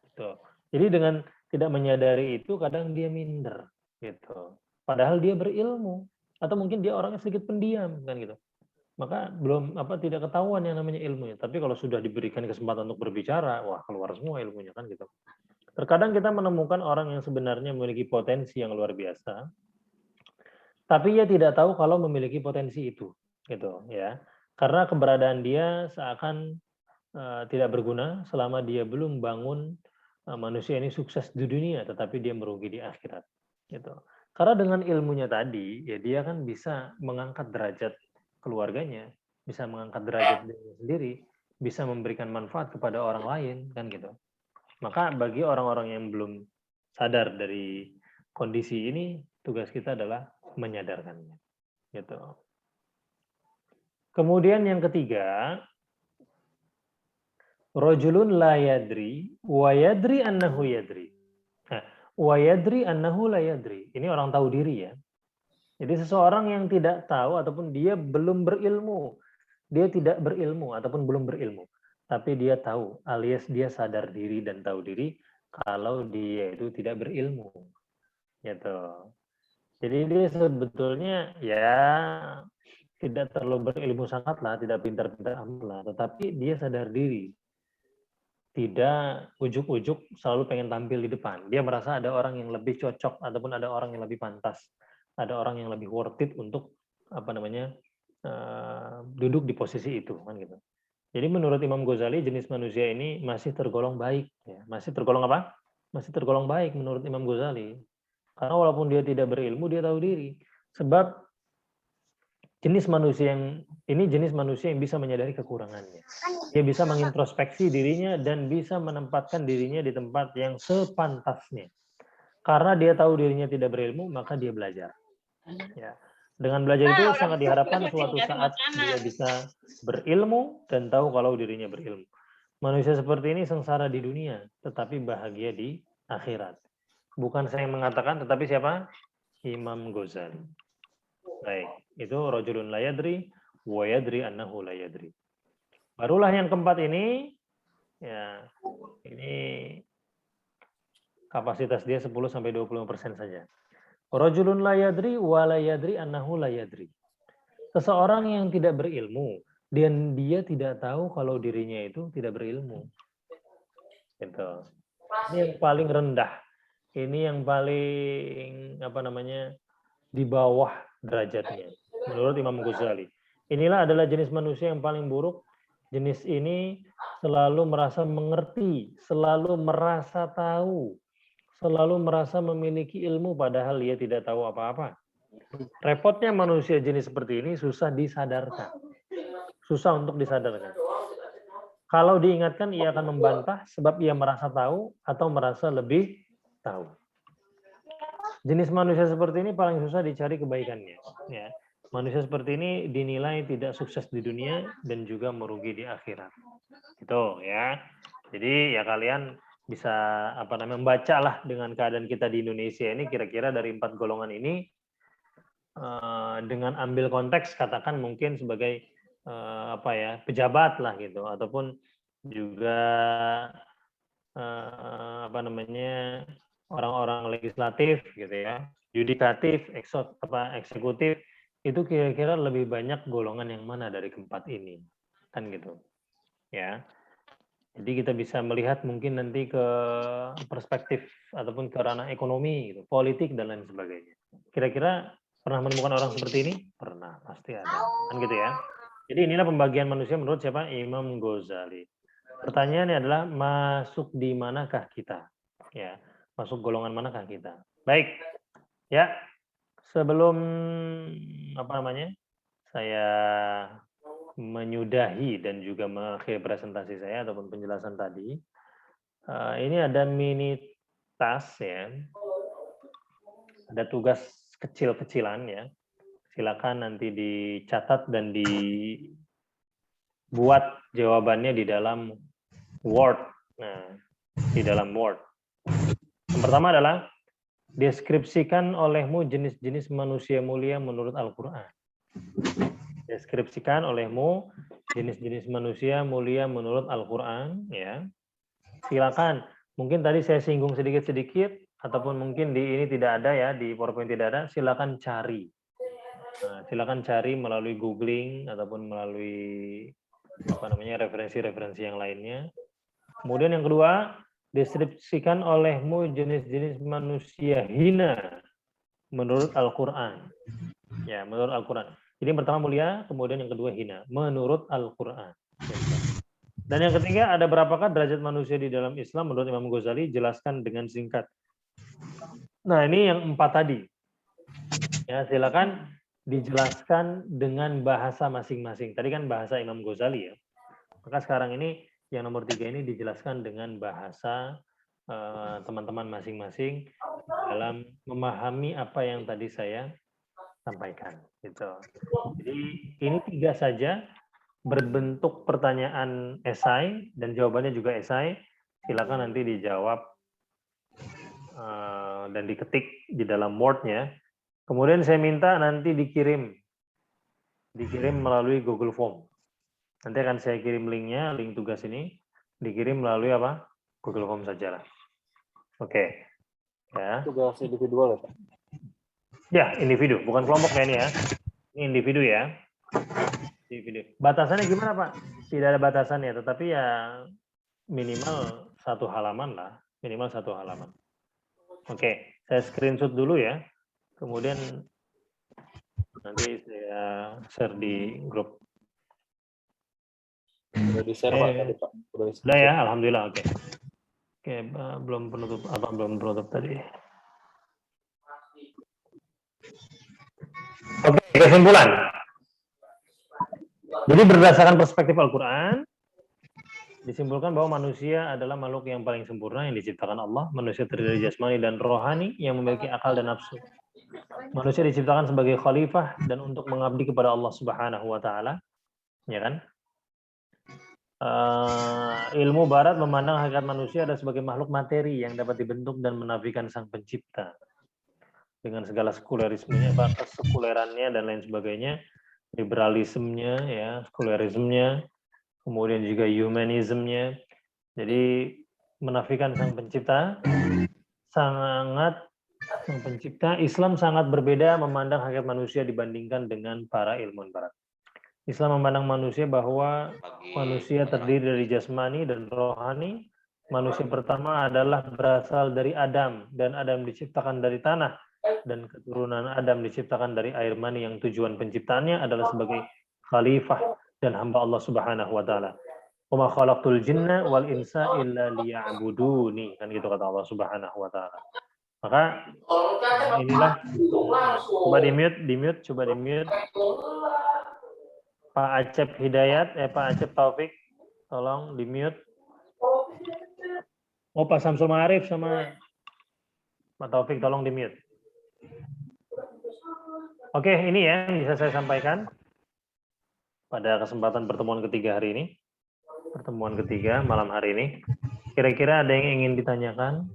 Gitu. Jadi dengan tidak menyadari itu, kadang dia minder. Gitu. Padahal dia berilmu. Atau mungkin dia orangnya sedikit pendiam, kan gitu. Maka tidak ketahuan yang namanya ilmunya. Tapi kalau sudah diberikan kesempatan untuk berbicara, wah keluar semua ilmunya kan gitu. Terkadang kita menemukan orang yang sebenarnya memiliki potensi yang luar biasa, tapi ia tidak tahu kalau memiliki potensi itu, gitu ya. Karena keberadaan dia seakan tidak berguna selama dia belum bangun manusia ini sukses di dunia, tetapi dia merugi di akhirat, gitu. Karena dengan ilmunya tadi, ya dia kan bisa mengangkat derajat keluarganya, bisa mengangkat derajat dirinya sendiri, bisa memberikan manfaat kepada orang lain, kan gitu. Maka bagi orang-orang yang belum sadar dari kondisi ini, tugas kita adalah menyadarkannya. Gitu. Kemudian yang ketiga, rajulun la yadri wa yadri annahu yadri. Nah, wa yadri annahu la yadri. Ini orang tahu diri ya. Jadi seseorang yang tidak tahu ataupun dia belum berilmu, dia tidak berilmu ataupun belum berilmu, tapi dia tahu alias dia sadar diri dan tahu diri kalau dia itu tidak berilmu. Gitu. Jadi dia sebetulnya ya tidak terlalu berilmu sangat lah, tidak pintar-pintar amat lah, tetapi dia sadar diri. Tidak ujuk-ujuk selalu pengen tampil di depan. Dia merasa ada orang yang lebih cocok ataupun ada orang yang lebih pantas, ada orang yang lebih worth it untuk duduk di posisi itu kan gitu. Jadi menurut Imam Ghazali jenis manusia ini masih tergolong baik, ya. Masih tergolong apa? Masih tergolong baik menurut Imam Ghazali. Karena walaupun dia tidak berilmu, dia tahu diri. Sebab jenis manusia yang bisa menyadari kekurangannya. Dia bisa mengintrospeksi dirinya dan bisa menempatkan dirinya di tempat yang sepantasnya. Karena dia tahu dirinya tidak berilmu, maka dia belajar. Ya. Dengan belajar itu sangat diharapkan suatu saat dia bisa berilmu dan tahu kalau dirinya berilmu. Manusia seperti ini sengsara di dunia, tetapi bahagia di akhirat. Bukan saya yang mengatakan, tetapi siapa? Imam Ghazali. Baik, itu rajulun la yadri wa yadri annahu la yadri. Barulah yang keempat ini, ya, ini kapasitas dia 10-20% saja. Rajulun la yadri wa la yadri annahu la yadri. Seseorang yang tidak berilmu dan dia tidak tahu kalau dirinya itu tidak berilmu. Gitu. Ini yang paling rendah. Ini yang paling di bawah derajatnya menurut Imam Ghazali. Inilah adalah jenis manusia yang paling buruk. Jenis ini selalu merasa mengerti, selalu merasa tahu, selalu merasa memiliki ilmu padahal dia tidak tahu apa-apa. Repotnya manusia jenis seperti ini susah disadarkan. Susah untuk disadarkan. Kalau diingatkan ia akan membantah sebab ia merasa tahu atau merasa lebih tahu. Jenis manusia seperti ini paling susah dicari kebaikannya. Ya. Manusia seperti ini dinilai tidak sukses di dunia dan juga merugi di akhirat. Gitu ya. Jadi ya kalian bisa membacalah dengan keadaan kita di Indonesia ini kira-kira dari 4 golongan ini dengan ambil konteks katakan mungkin sebagai pejabat lah gitu ataupun juga orang-orang legislatif gitu ya, yudikatif, eksekutif, itu kira-kira lebih banyak golongan yang mana dari keempat ini, kan gitu. ya. Jadi kita bisa melihat mungkin nanti ke perspektif ataupun ke ranah ekonomi, gitu, politik dan lain sebagainya. Kira-kira pernah menemukan orang seperti ini? Pernah, pasti ada, kan gitu ya. Jadi inilah pembagian manusia menurut siapa? Imam Ghazali. Pertanyaannya adalah masuk di manakah kita? Ya, masuk golongan manakah kita? Baik, ya. Sebelum saya menyudahi dan juga mengakhiri presentasi saya ataupun penjelasan tadi, ini ada mini task ya, ada tugas kecil-kecilan ya. Silakan nanti dicatat dan dibuat jawabannya di dalam Word. Nah, di dalam Word. Yang pertama adalah deskripsikan olehmu jenis-jenis manusia mulia menurut Al-Quran. Deskripsikan olehmu jenis-jenis manusia mulia menurut Al-Quran. Ya. Silakan. Mungkin tadi saya singgung sedikit-sedikit, ataupun mungkin di ini tidak ada ya, di PowerPoint tidak ada. Silakan cari. Nah, silakan cari melalui googling ataupun melalui referensi-referensi yang lainnya. Kemudian yang kedua, deskripsikan olehmu jenis-jenis manusia hina menurut Al-Quran. Ya, menurut Al-Quran. Jadi yang pertama mulia, kemudian yang kedua hina menurut Al-Quran. Dan yang ketiga, ada berapakah derajat manusia di dalam Islam menurut Imam Ghazali? Jelaskan dengan singkat. Nah, ini yang 4 tadi. Ya, silakan dijelaskan dengan bahasa masing-masing. Tadi kan bahasa Imam Ghazali ya. Maka sekarang ini yang nomor 3 ini dijelaskan dengan bahasa teman-teman masing-masing dalam memahami apa yang tadi saya sampaikan. Gitu. Jadi ini 3 saja, berbentuk pertanyaan esai dan jawabannya juga esai. Silakan nanti dijawab dan diketik di dalam Word-nya. Kemudian saya minta nanti dikirim melalui Google Form. Nanti akan saya kirim linknya, link tugas ini dikirim melalui apa? Google Form saja lah. Oke. Ya. Tugas individual ya, Pak? Ya, individu, bukan kelompok ya ini ya. Ini individu ya. Individu. Batasannya gimana Pak? Tidak ada batasannya, tetapi ya minimal 1 halaman lah, minimal 1 halaman. Oke, saya screenshot dulu ya. Kemudian nanti saya share di grup. Sudah di-share Pak tadi Pak. Sudah ya, alhamdulillah. Oke. Oke, belum penutup tadi. Oke, kesimpulan. Jadi berdasarkan perspektif Al-Quran, disimpulkan bahwa manusia adalah makhluk yang paling sempurna yang diciptakan Allah. Manusia terdiri dari jasmani dan rohani yang memiliki akal dan nafsu. Manusia diciptakan sebagai khalifah dan untuk mengabdi kepada Allah Subhanahu wa taala. Ya kan? Ilmu barat memandang hakikat manusia adalah sebagai makhluk materi yang dapat dibentuk dan menafikan sang pencipta. Dengan segala sekulerismenya, kesekulerannya dan lain sebagainya, liberalismenya, ya, sekulerismenya, kemudian juga humanismenya. Jadi menafikan sang pencipta, sang pencipta. Islam sangat berbeda memandang hakikat manusia dibandingkan dengan para ilmuwan barat. Islam memandang manusia bahwa manusia terdiri dari jasmani dan rohani. Manusia pertama adalah berasal dari Adam, dan Adam diciptakan dari tanah, dan keturunan Adam diciptakan dari air mani yang tujuan penciptaannya adalah sebagai khalifah dan hamba Allah Subhanahu wa taala. Wa ma khalaqtul jinna wal insa illa liya'buduni, kan gitu kata Allah Subhanahu wa taala. Maka inilah, coba di-mute, Pak Acep Hidayat, Pak Acep Taufik, tolong di-mute. Oh, Pak Samsul Ma'arif sama Pak Taufik tolong di-mute. Oke, ini ya yang bisa saya sampaikan pada kesempatan pertemuan ketiga hari ini. Pertemuan ketiga malam hari ini. Kira-kira ada yang ingin ditanyakan?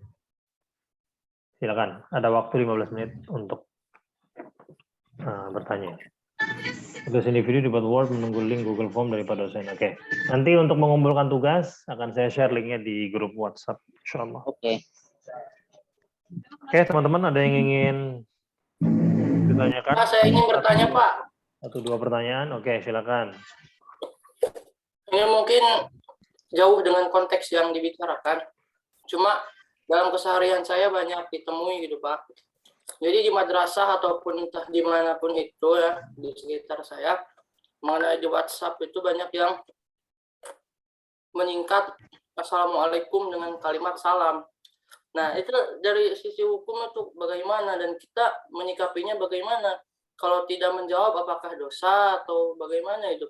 Silakan, ada waktu 15 menit untuk bertanya. Tugas individu dibuat Word menunggu link Google Form dari Pak dosen. Oke. Nanti untuk mengumpulkan tugas akan saya share linknya di grup WhatsApp, insyaallah. Oke. Oke, teman-teman ada yang ingin ditanyakan? Saya ingin bertanya, Pak. 1-2 pertanyaan. Oke, silakan. Ini mungkin jauh dengan konteks yang dibicarakan. Cuma dalam keseharian saya banyak ditemui gitu Pak. Jadi di madrasah ataupun entah dimanapun itu ya di sekitar saya, mengenai di WhatsApp itu banyak yang menyingkat Assalamualaikum dengan kalimat salam. Nah itu dari sisi hukum itu bagaimana dan kita menyikapinya bagaimana? Kalau tidak menjawab apakah dosa atau bagaimana itu?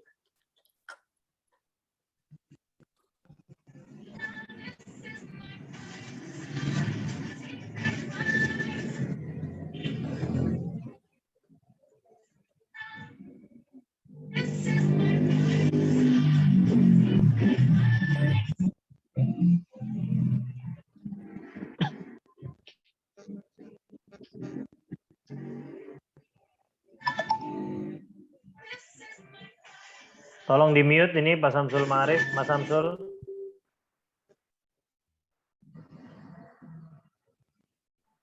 Tolong di mute ini Pak Samsul Ma'arif, Mas Samsul.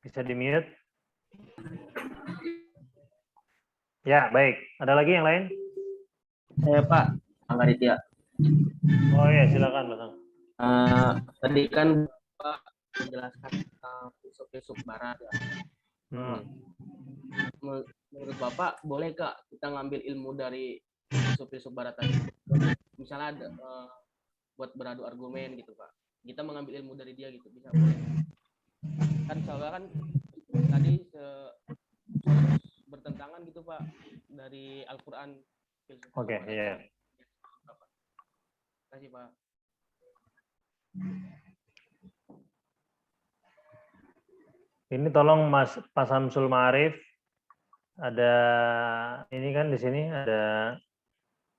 Bisa di mute? Ya, baik. Ada lagi yang lain? Pak, Angga Ditya. Oh ya, silakan Mas. Tadi kan Pak menjelaskan tentang filsuf Barat ya. Menurut Bapak, boleh Kak kita ngambil ilmu dari filsuf Barat tadi? Misalnya ada buat beradu argumen gitu Pak. Kita mengambil ilmu dari dia gitu, bisa boleh? Kan soalnya kan tadi bertentangan gitu Pak dari Al-Quran. Oke, iya. Terima kasih Pak. Ini tolong Mas Pak Samsul Ma'arif, ada ini kan di sini ada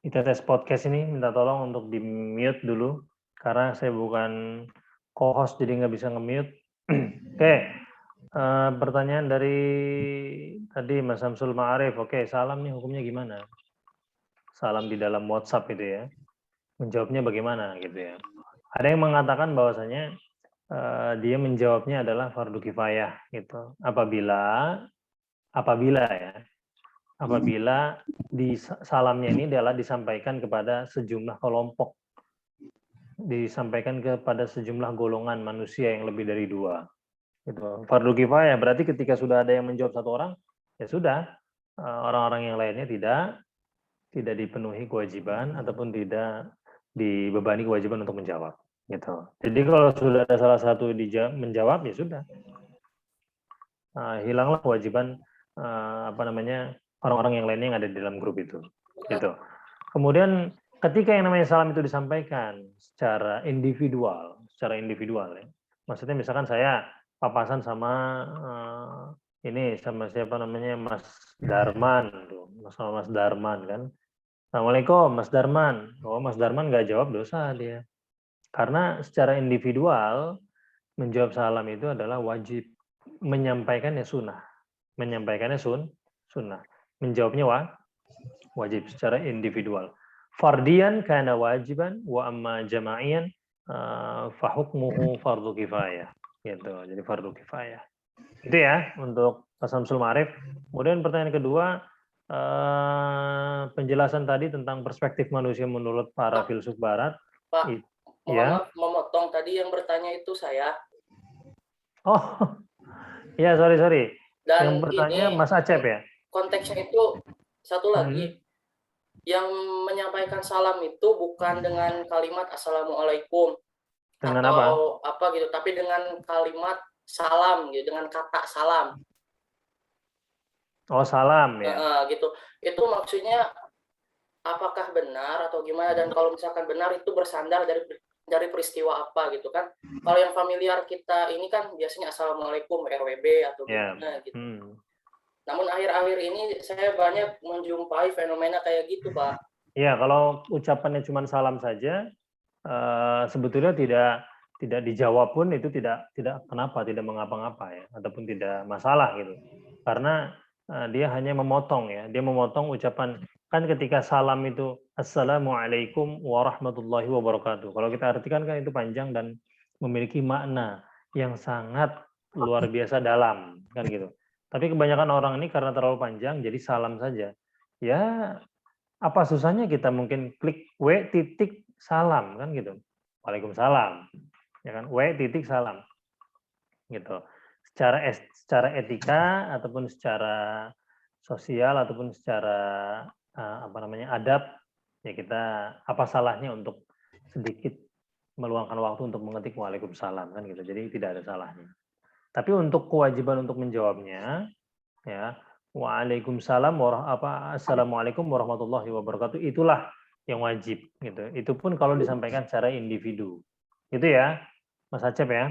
ITTS podcast ini, minta tolong untuk di mute dulu karena saya bukan co-host jadi nggak bisa nge-mute. Oke, pertanyaan dari tadi Mas Samsul Ma'arif. Oke, salam nih hukumnya gimana? Salam di dalam WhatsApp itu ya. Menjawabnya bagaimana gitu ya. Ada yang mengatakan bahwasanya dia menjawabnya adalah fardu kifayah gitu. Apabila di salamnya ini adalah disampaikan kepada sejumlah kelompok, disampaikan kepada sejumlah golongan manusia yang lebih dari 2. Gitu. Fardu kifayah berarti ketika sudah ada yang menjawab 1 orang, ya sudah orang-orang yang lainnya tidak dipenuhi kewajiban ataupun tidak dibebani kewajiban untuk menjawab. Gitu. Jadi kalau sudah ada salah satu menjawab ya sudah, hilanglah kewajiban orang-orang yang lainnya yang ada di dalam grup itu. Gitu. Kemudian ketika yang namanya salam itu disampaikan secara individual ya. Maksudnya misalkan saya papasan sama sama siapa namanya Mas Darman tuh, sama Mas Darman kan. Assalamualaikum Mas Darman. Oh Mas Darman nggak jawab dosa dia. Karena secara individual menjawab salam itu adalah wajib, menyampaikannya sunnah. Menyampaikannya sunnah. Menjawabnya wajib secara individual. Fardian kana wajiban wa amma jama'iyan fa hukmuhu fardhu kifayah. Gitu. Jadi fardhu kifayah. Itu ya untuk Pak Samsul Ma'arif. Kemudian pertanyaan kedua, penjelasan tadi tentang perspektif manusia menurut para filsuf Barat. Pak, ya. Memotong tadi yang bertanya itu saya. Oh, ya sorry. Dan yang bertanya ini, Mas Acep ya. Konteksnya itu satu lagi. Yang menyampaikan salam itu bukan dengan kalimat Assalamualaikum. Dengan atau apa gitu, tapi dengan kalimat salam gitu, dengan kata salam. Oh, salam ya. Gitu. Itu maksudnya apakah benar atau gimana, dan kalau misalkan benar itu bersandar dari peristiwa apa gitu kan. Kalau yang familiar kita ini kan biasanya Assalamualaikum RWB atau gimana gitu. Namun akhir-akhir ini saya banyak menjumpai fenomena kayak gitu, Pak. Iya, kalau ucapannya cuma salam saja, sebetulnya tidak dijawab pun itu tidak mengapa-ngapa ya, ataupun tidak masalah gitu. Karena dia hanya memotong ya, dia memotong ucapan. Kan ketika salam itu Assalamualaikum warahmatullahi wabarakatuh. Kalau kita artikan kan itu panjang dan memiliki makna yang sangat luar biasa dalam kan gitu. Tapi kebanyakan orang ini karena terlalu panjang jadi salam saja. Ya apa susahnya kita mungkin klik W titik salam kan gitu. Waalaikumsalam. Ya kan? titik salam. Gitu. Secara etika ataupun secara sosial ataupun secara adab, ya kita apa salahnya untuk sedikit meluangkan waktu untuk mengetik Waalaikumsalam kan gitu. Jadi tidak ada salahnya. Tapi untuk kewajiban untuk menjawabnya, ya Waalaikumsalam Assalamualaikum warahmatullahi wabarakatuh, itulah yang wajib gitu. Itu pun kalau disampaikan secara individu. Itu ya, Mas Acep ya.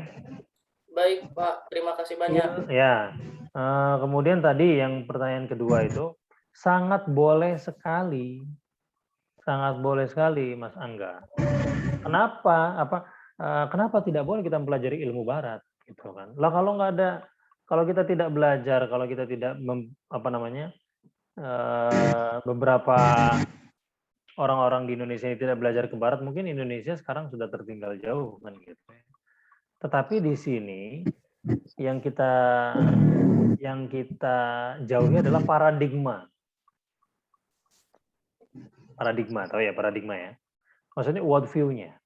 Baik, Pak. Terima kasih banyak. Ya. Kemudian tadi yang pertanyaan kedua itu sangat boleh sekali, Mas Angga. Kenapa tidak boleh kita mempelajari ilmu Barat, gitu kan? Lah kalau kita tidak belajar, kalau kita tidak beberapa orang-orang di Indonesia ini tidak belajar ke Barat, mungkin Indonesia sekarang sudah tertinggal jauh kan gitu. Tetapi di sini yang kita jauhi adalah paradigma. Tahu ya paradigma ya? Maksudnya world view-nya.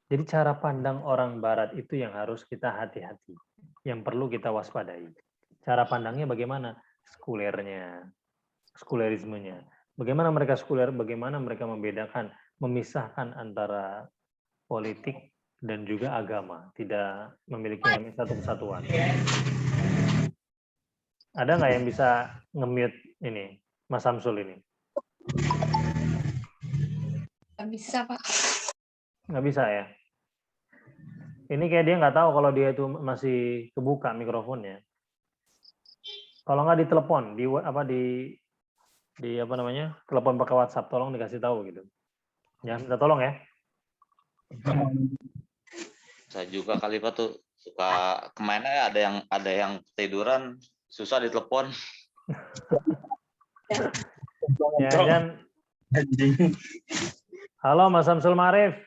Jadi cara pandang orang Barat itu yang harus kita hati-hati, yang perlu kita waspadai. Cara pandangnya bagaimana? Skulerismenya. Bagaimana mereka skuler? Bagaimana mereka memisahkan antara politik dan juga agama, tidak memiliki satu kesatuan. Ada nggak yang bisa nge-mute ini, Mas Samsul ini? Nggak bisa, Pak. Nggak bisa ya? Ini kayak dia nggak tahu kalau dia itu masih kebuka mikrofonnya. Kalau nggak ditelepon, telepon pakai WhatsApp, tolong dikasih tahu gitu. Ya, minta tolong ya. Saya juga kali Pak tuh suka kemana ada yang tiduran susah ditelepon. Ya, dan halo Mas Samsul Marif.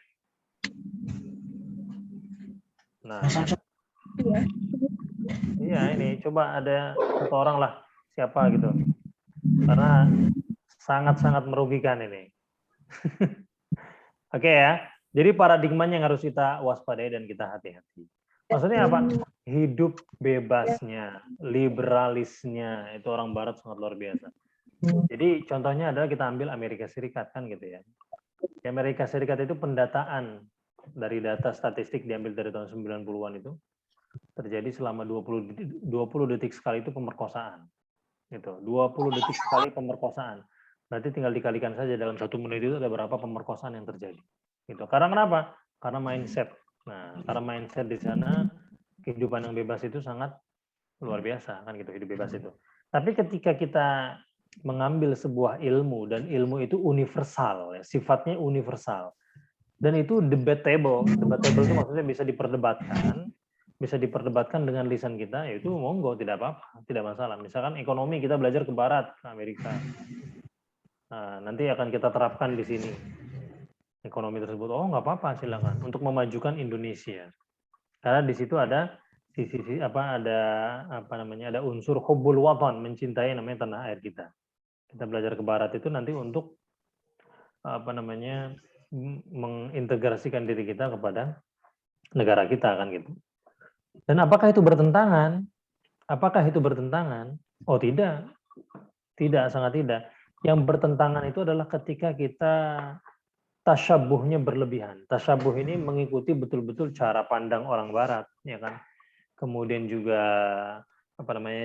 Nah, iya ini coba ada satu orang lah siapa gitu, karena sangat-sangat merugikan ini. Oke ya. Jadi paradigmanya yang harus kita waspadai dan kita hati-hati. Maksudnya apa? Hidup bebasnya, liberalisnya, itu orang Barat sangat luar biasa. Jadi contohnya adalah kita ambil Amerika Serikat kan gitu ya. Di Amerika Serikat itu pendataan dari data statistik diambil dari tahun 90-an itu terjadi selama 20 detik sekali itu pemerkosaan. Gitu. 20 detik sekali pemerkosaan. Berarti tinggal dikalikan saja dalam 1 menit itu ada berapa pemerkosaan yang terjadi. Gitu. Karena kenapa? Karena mindset. Nah, karena mindset di sana kehidupan yang bebas itu sangat luar biasa kan gitu, hidup bebas itu. Tapi ketika kita mengambil sebuah ilmu dan ilmu itu universal, ya, sifatnya universal. Dan itu debatable. Debatable itu maksudnya bisa diperdebatkan dengan lisan kita, yaitu monggo, tidak apa-apa, tidak masalah. Misalkan ekonomi kita belajar ke Barat, ke Amerika. Nah, nanti akan kita terapkan di sini. Ekonomi tersebut, oh nggak apa-apa, silakan untuk memajukan Indonesia. Karena di situ ada ada unsur hubbul watan, mencintai namanya tanah air kita. Kita belajar ke Barat itu nanti untuk mengintegrasikan diri kita kepada negara kita kan gitu. Dan apakah itu bertentangan? Oh tidak, sangat tidak. Yang bertentangan itu adalah ketika kita tasyabuhnya berlebihan. Tasyabuh ini mengikuti betul-betul cara pandang orang Barat, ya kan. Kemudian juga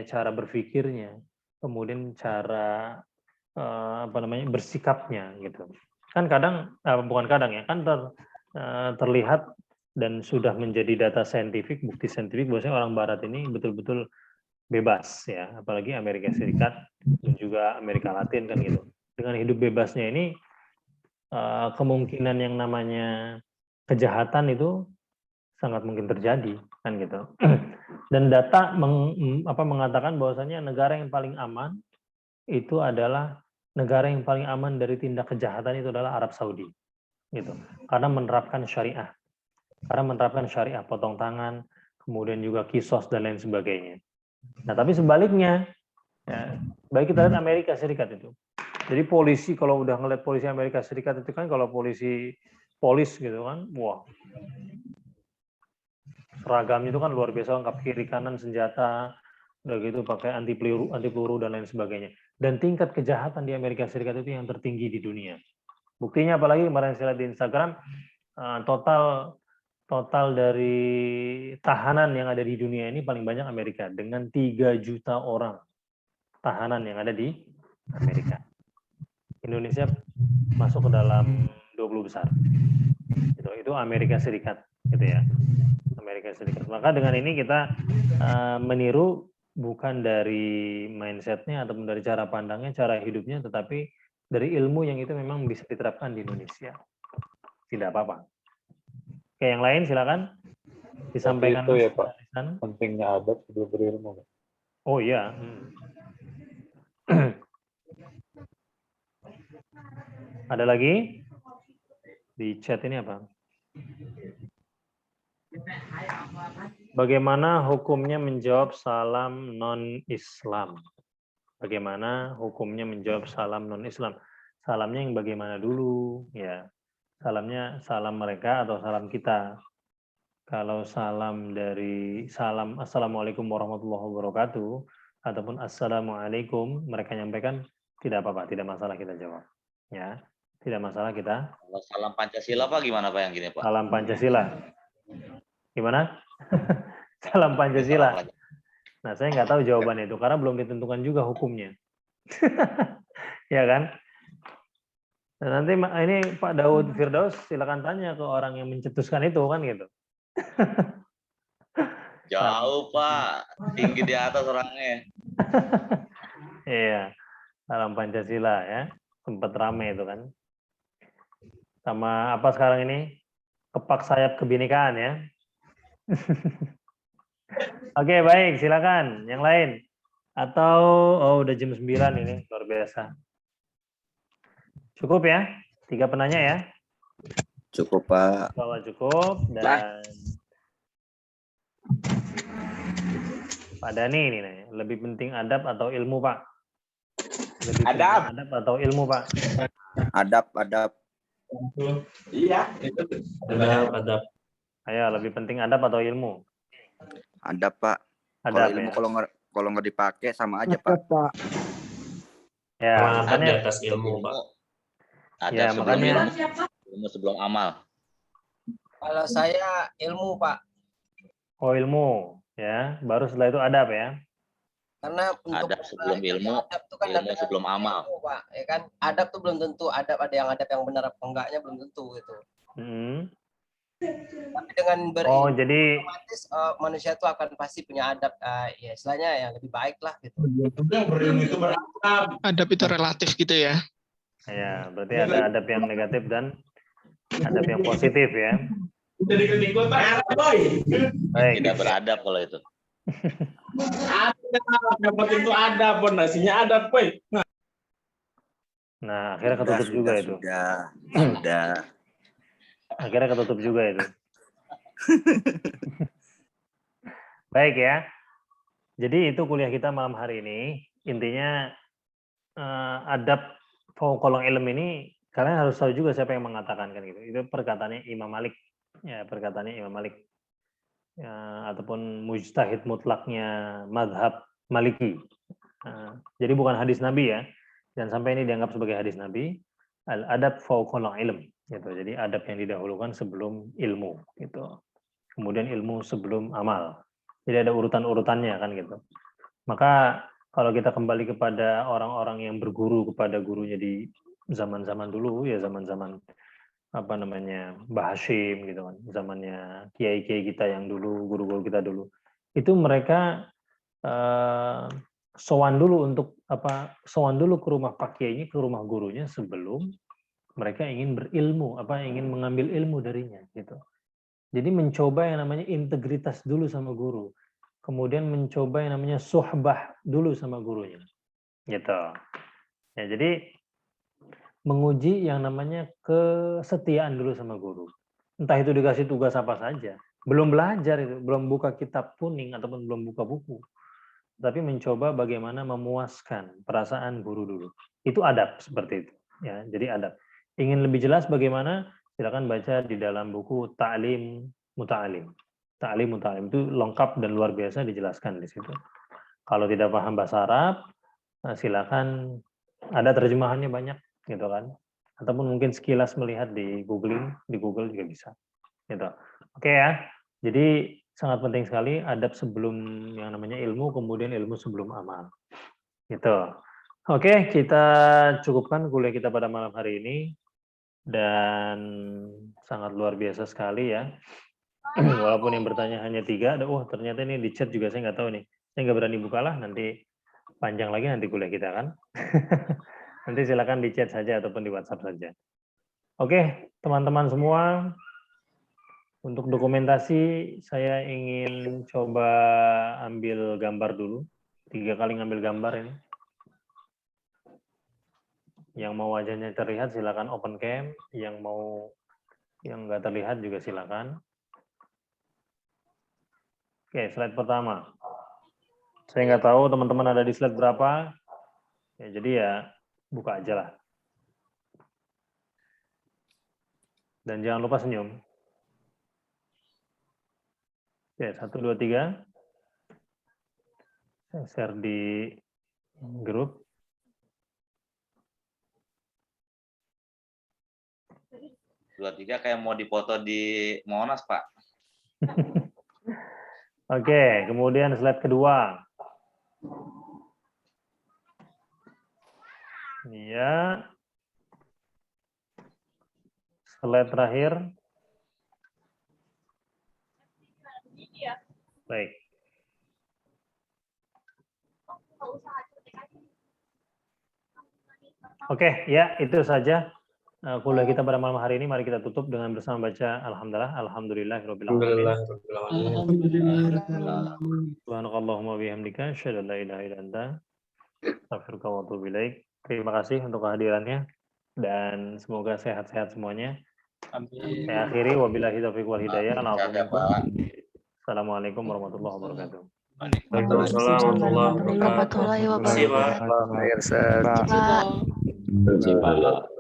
cara berpikirnya, kemudian cara bersikapnya gitu. Kan terlihat dan sudah menjadi data saintifik, bukti saintifik bahwasanya orang Barat ini betul-betul bebas ya, apalagi Amerika Serikat dan juga Amerika Latin kan gitu. Dengan hidup bebasnya ini kemungkinan yang namanya kejahatan itu sangat mungkin terjadi kan gitu. Dan data mengatakan bahwasanya negara yang paling aman itu adalah negara yang paling aman dari tindak kejahatan itu adalah Arab Saudi gitu. Karena menerapkan syariah. Potong tangan, kemudian juga kisos dan lain sebagainya. Nah, tapi sebaliknya ya, baik kita lihat Amerika Serikat itu. Jadi polisi, kalau udah ngeliat polisi Amerika Serikat itu kan, kalau polisi polis gitu kan, wah, seragamnya itu kan luar biasa lengkap, kiri kanan senjata, udah gitu pakai anti peluru dan lain sebagainya. Dan tingkat kejahatan di Amerika Serikat itu yang tertinggi di dunia. Buktinya apalagi kemarin saya lihat di Instagram, total dari tahanan yang ada di dunia ini paling banyak Amerika dengan 3 juta orang tahanan yang ada di Amerika. Indonesia masuk ke dalam 20 besar. Itu Amerika Serikat, gitu ya. Amerika Serikat. Maka dengan ini kita meniru bukan dari mindsetnya ataupun dari cara pandangnya, cara hidupnya, tetapi dari ilmu yang itu memang bisa diterapkan di Indonesia. Tidak apa-apa. Oke, yang lain silakan disampaikan. Itu ya Pak, pentingnya adab sebelum berilmu. Pak. Oh iya. Ada lagi di chat ini apa? Bagaimana hukumnya menjawab salam non-Islam? Bagaimana hukumnya menjawab salam non-Islam? Salamnya yang bagaimana dulu? Ya, salamnya salam mereka atau salam kita? Kalau salam dari salam Assalamualaikum warahmatullahi wabarakatuh ataupun Assalamualaikum, mereka nyampaikan tidak apa-apa, tidak masalah kita jawab. Ya, tidak masalah kita. Kalau salam Pancasila Pak gimana Pak yang gini Pak? Salam Pancasila. Gimana? Salam Pancasila. Nah, saya nggak tahu jawabannya itu karena belum ditentukan juga hukumnya. Ya kan? Nah, nanti ini Pak Daud Firdaus silakan tanya ke orang yang mencetuskan itu kan gitu. Jauh Pak, tinggi di atas orangnya. Iya, salam Pancasila ya, sempat rame itu kan. Sama apa sekarang ini? Kepak sayap kebinekaan ya. Oke, baik, silakan. Yang lain. Atau udah jam 9 ini, luar biasa. Cukup ya? 3 penanya ya? Cukup, Pak. Bahwa cukup dan Pak Dani ini nih, lebih penting adab atau ilmu, Pak? Lebih adab. Adab atau ilmu, Pak? Adab. Iya, adab. Ayo, lebih penting adab atau ilmu? Adab, Pak. Adab, kalau ilmu ya? kalau nggak dipakai sama aja, Pak. Ya, Makanya di atas ilmu, Pak. Adab Ya, sebelum makanya ilmu sebelum amal. Kalau saya ilmu, Pak. oh ilmu ya, baru setelah itu adab ya. Karena untuk Adab sebelum ilmu, adab itu kan ilmu sebelum amal. ilmu, Pak. Ya kan? Adab tuh belum tentu ada yang benar apa enggaknya belum tentu gitu. Tapi dengan berilmu, jadi otomatis manusia itu akan pasti punya adab, ya istilahnya yang lebih baik lah gitu. Berilmu itu beradab. Adab itu relatif gitu ya. Ya, berarti ada adab yang negatif dan adab yang positif ya. Jadi ketinggalan Pak, boy. Baik. Tidak beradab kalau itu. Adab, yang penting itu adab, nasinya adab, boy. Nah, akhirnya ketutup juga itu. Sudah. Akhirnya ketutup juga itu. Baik ya. Jadi itu kuliah kita malam hari ini. Intinya adab fauqal ilm ini kalian harus tahu juga siapa yang mengatakan kan gitu. Itu perkataannya Imam Malik. Ya, perkataannya Imam Malik. Ya, ataupun mujtahid mutlaknya madhab Maliki. Jadi bukan hadis Nabi ya. Jangan sampai ini dianggap sebagai hadis Nabi. Al-adab fauqal ilm. Gitu. Jadi adab yang didahulukan sebelum ilmu. Gitu. Kemudian ilmu sebelum amal. Jadi ada urutan-urutannya kan gitu. Maka kalau kita kembali kepada orang-orang yang berguru kepada gurunya di zaman-zaman dulu, ya zaman-zaman apa namanya Mbah Hashim gitu kan, zamannya kiai-kiai kita yang dulu, guru-guru kita dulu, itu mereka sowan dulu ke rumah pak kiainya, ke rumah gurunya sebelum mereka ingin berilmu, ingin mengambil ilmu darinya gitu. Jadi mencoba yang namanya integritas dulu sama guru, kemudian mencoba yang namanya suhbah dulu sama gurunya, gitu. Ya, jadi menguji yang namanya kesetiaan dulu sama guru. Entah itu dikasih tugas apa saja, belum belajar itu, belum buka kitab kuning ataupun belum buka buku, tapi mencoba bagaimana memuaskan perasaan guru dulu. Itu adab seperti itu. Ya, jadi adab. Ingin lebih jelas bagaimana silakan baca di dalam buku Ta'lim Muta'alim. Ta'lim Muta'alim itu lengkap dan luar biasa dijelaskan di situ. Kalau tidak paham bahasa Arab, silakan, ada terjemahannya banyak gitu kan. Ataupun mungkin sekilas melihat di Google juga bisa. Gitu. Oke ya. Jadi sangat penting sekali adab sebelum yang namanya ilmu, kemudian ilmu sebelum amal. Gitu. Oke, kita cukupkan kuliah kita pada malam hari ini. Dan sangat luar biasa sekali ya. Walaupun yang bertanya hanya 3, ternyata ini di chat juga saya nggak tahu nih. Saya nggak berani bukalah, nanti panjang lagi nanti kuliah kita kan. Nanti silakan di chat saja ataupun di WhatsApp saja. Oke, teman-teman semua, untuk dokumentasi saya ingin coba ambil gambar dulu. 3 kali ngambil gambar ini. Yang mau wajahnya terlihat silakan open cam, yang nggak terlihat juga silakan. Oke, slide pertama. Saya nggak tahu teman-teman ada di slide berapa. Ya, jadi ya buka aja lah. Dan jangan lupa senyum. Oke, 1, 2, 3. Saya share di grup. Dua tiga kayak mau dipoto di Monas, Pak. Oke, kemudian slide kedua. Ya. Slide terakhir. Baik. Oke, ya itu saja kuliah kita pada malam hari ini. Mari kita tutup dengan bersama baca alhamdulillahirabbil alamin. Subhanakallahumma bihamdika asyhadu an la ilaha illa anta astaghfiruka wa atubu ilaik. Terima kasih untuk kehadirannya dan semoga sehat-sehat semuanya. Amin. Saya akhiri wabillahi taufiq wal hidayah. Assalamualaikum warahmatullahi wabarakatuh. Waalaikumsalam warahmatullahi wabarakatuh. warahmatullahi wabarakatuh. Terima kasih, Pak. Terima kasih, Pak.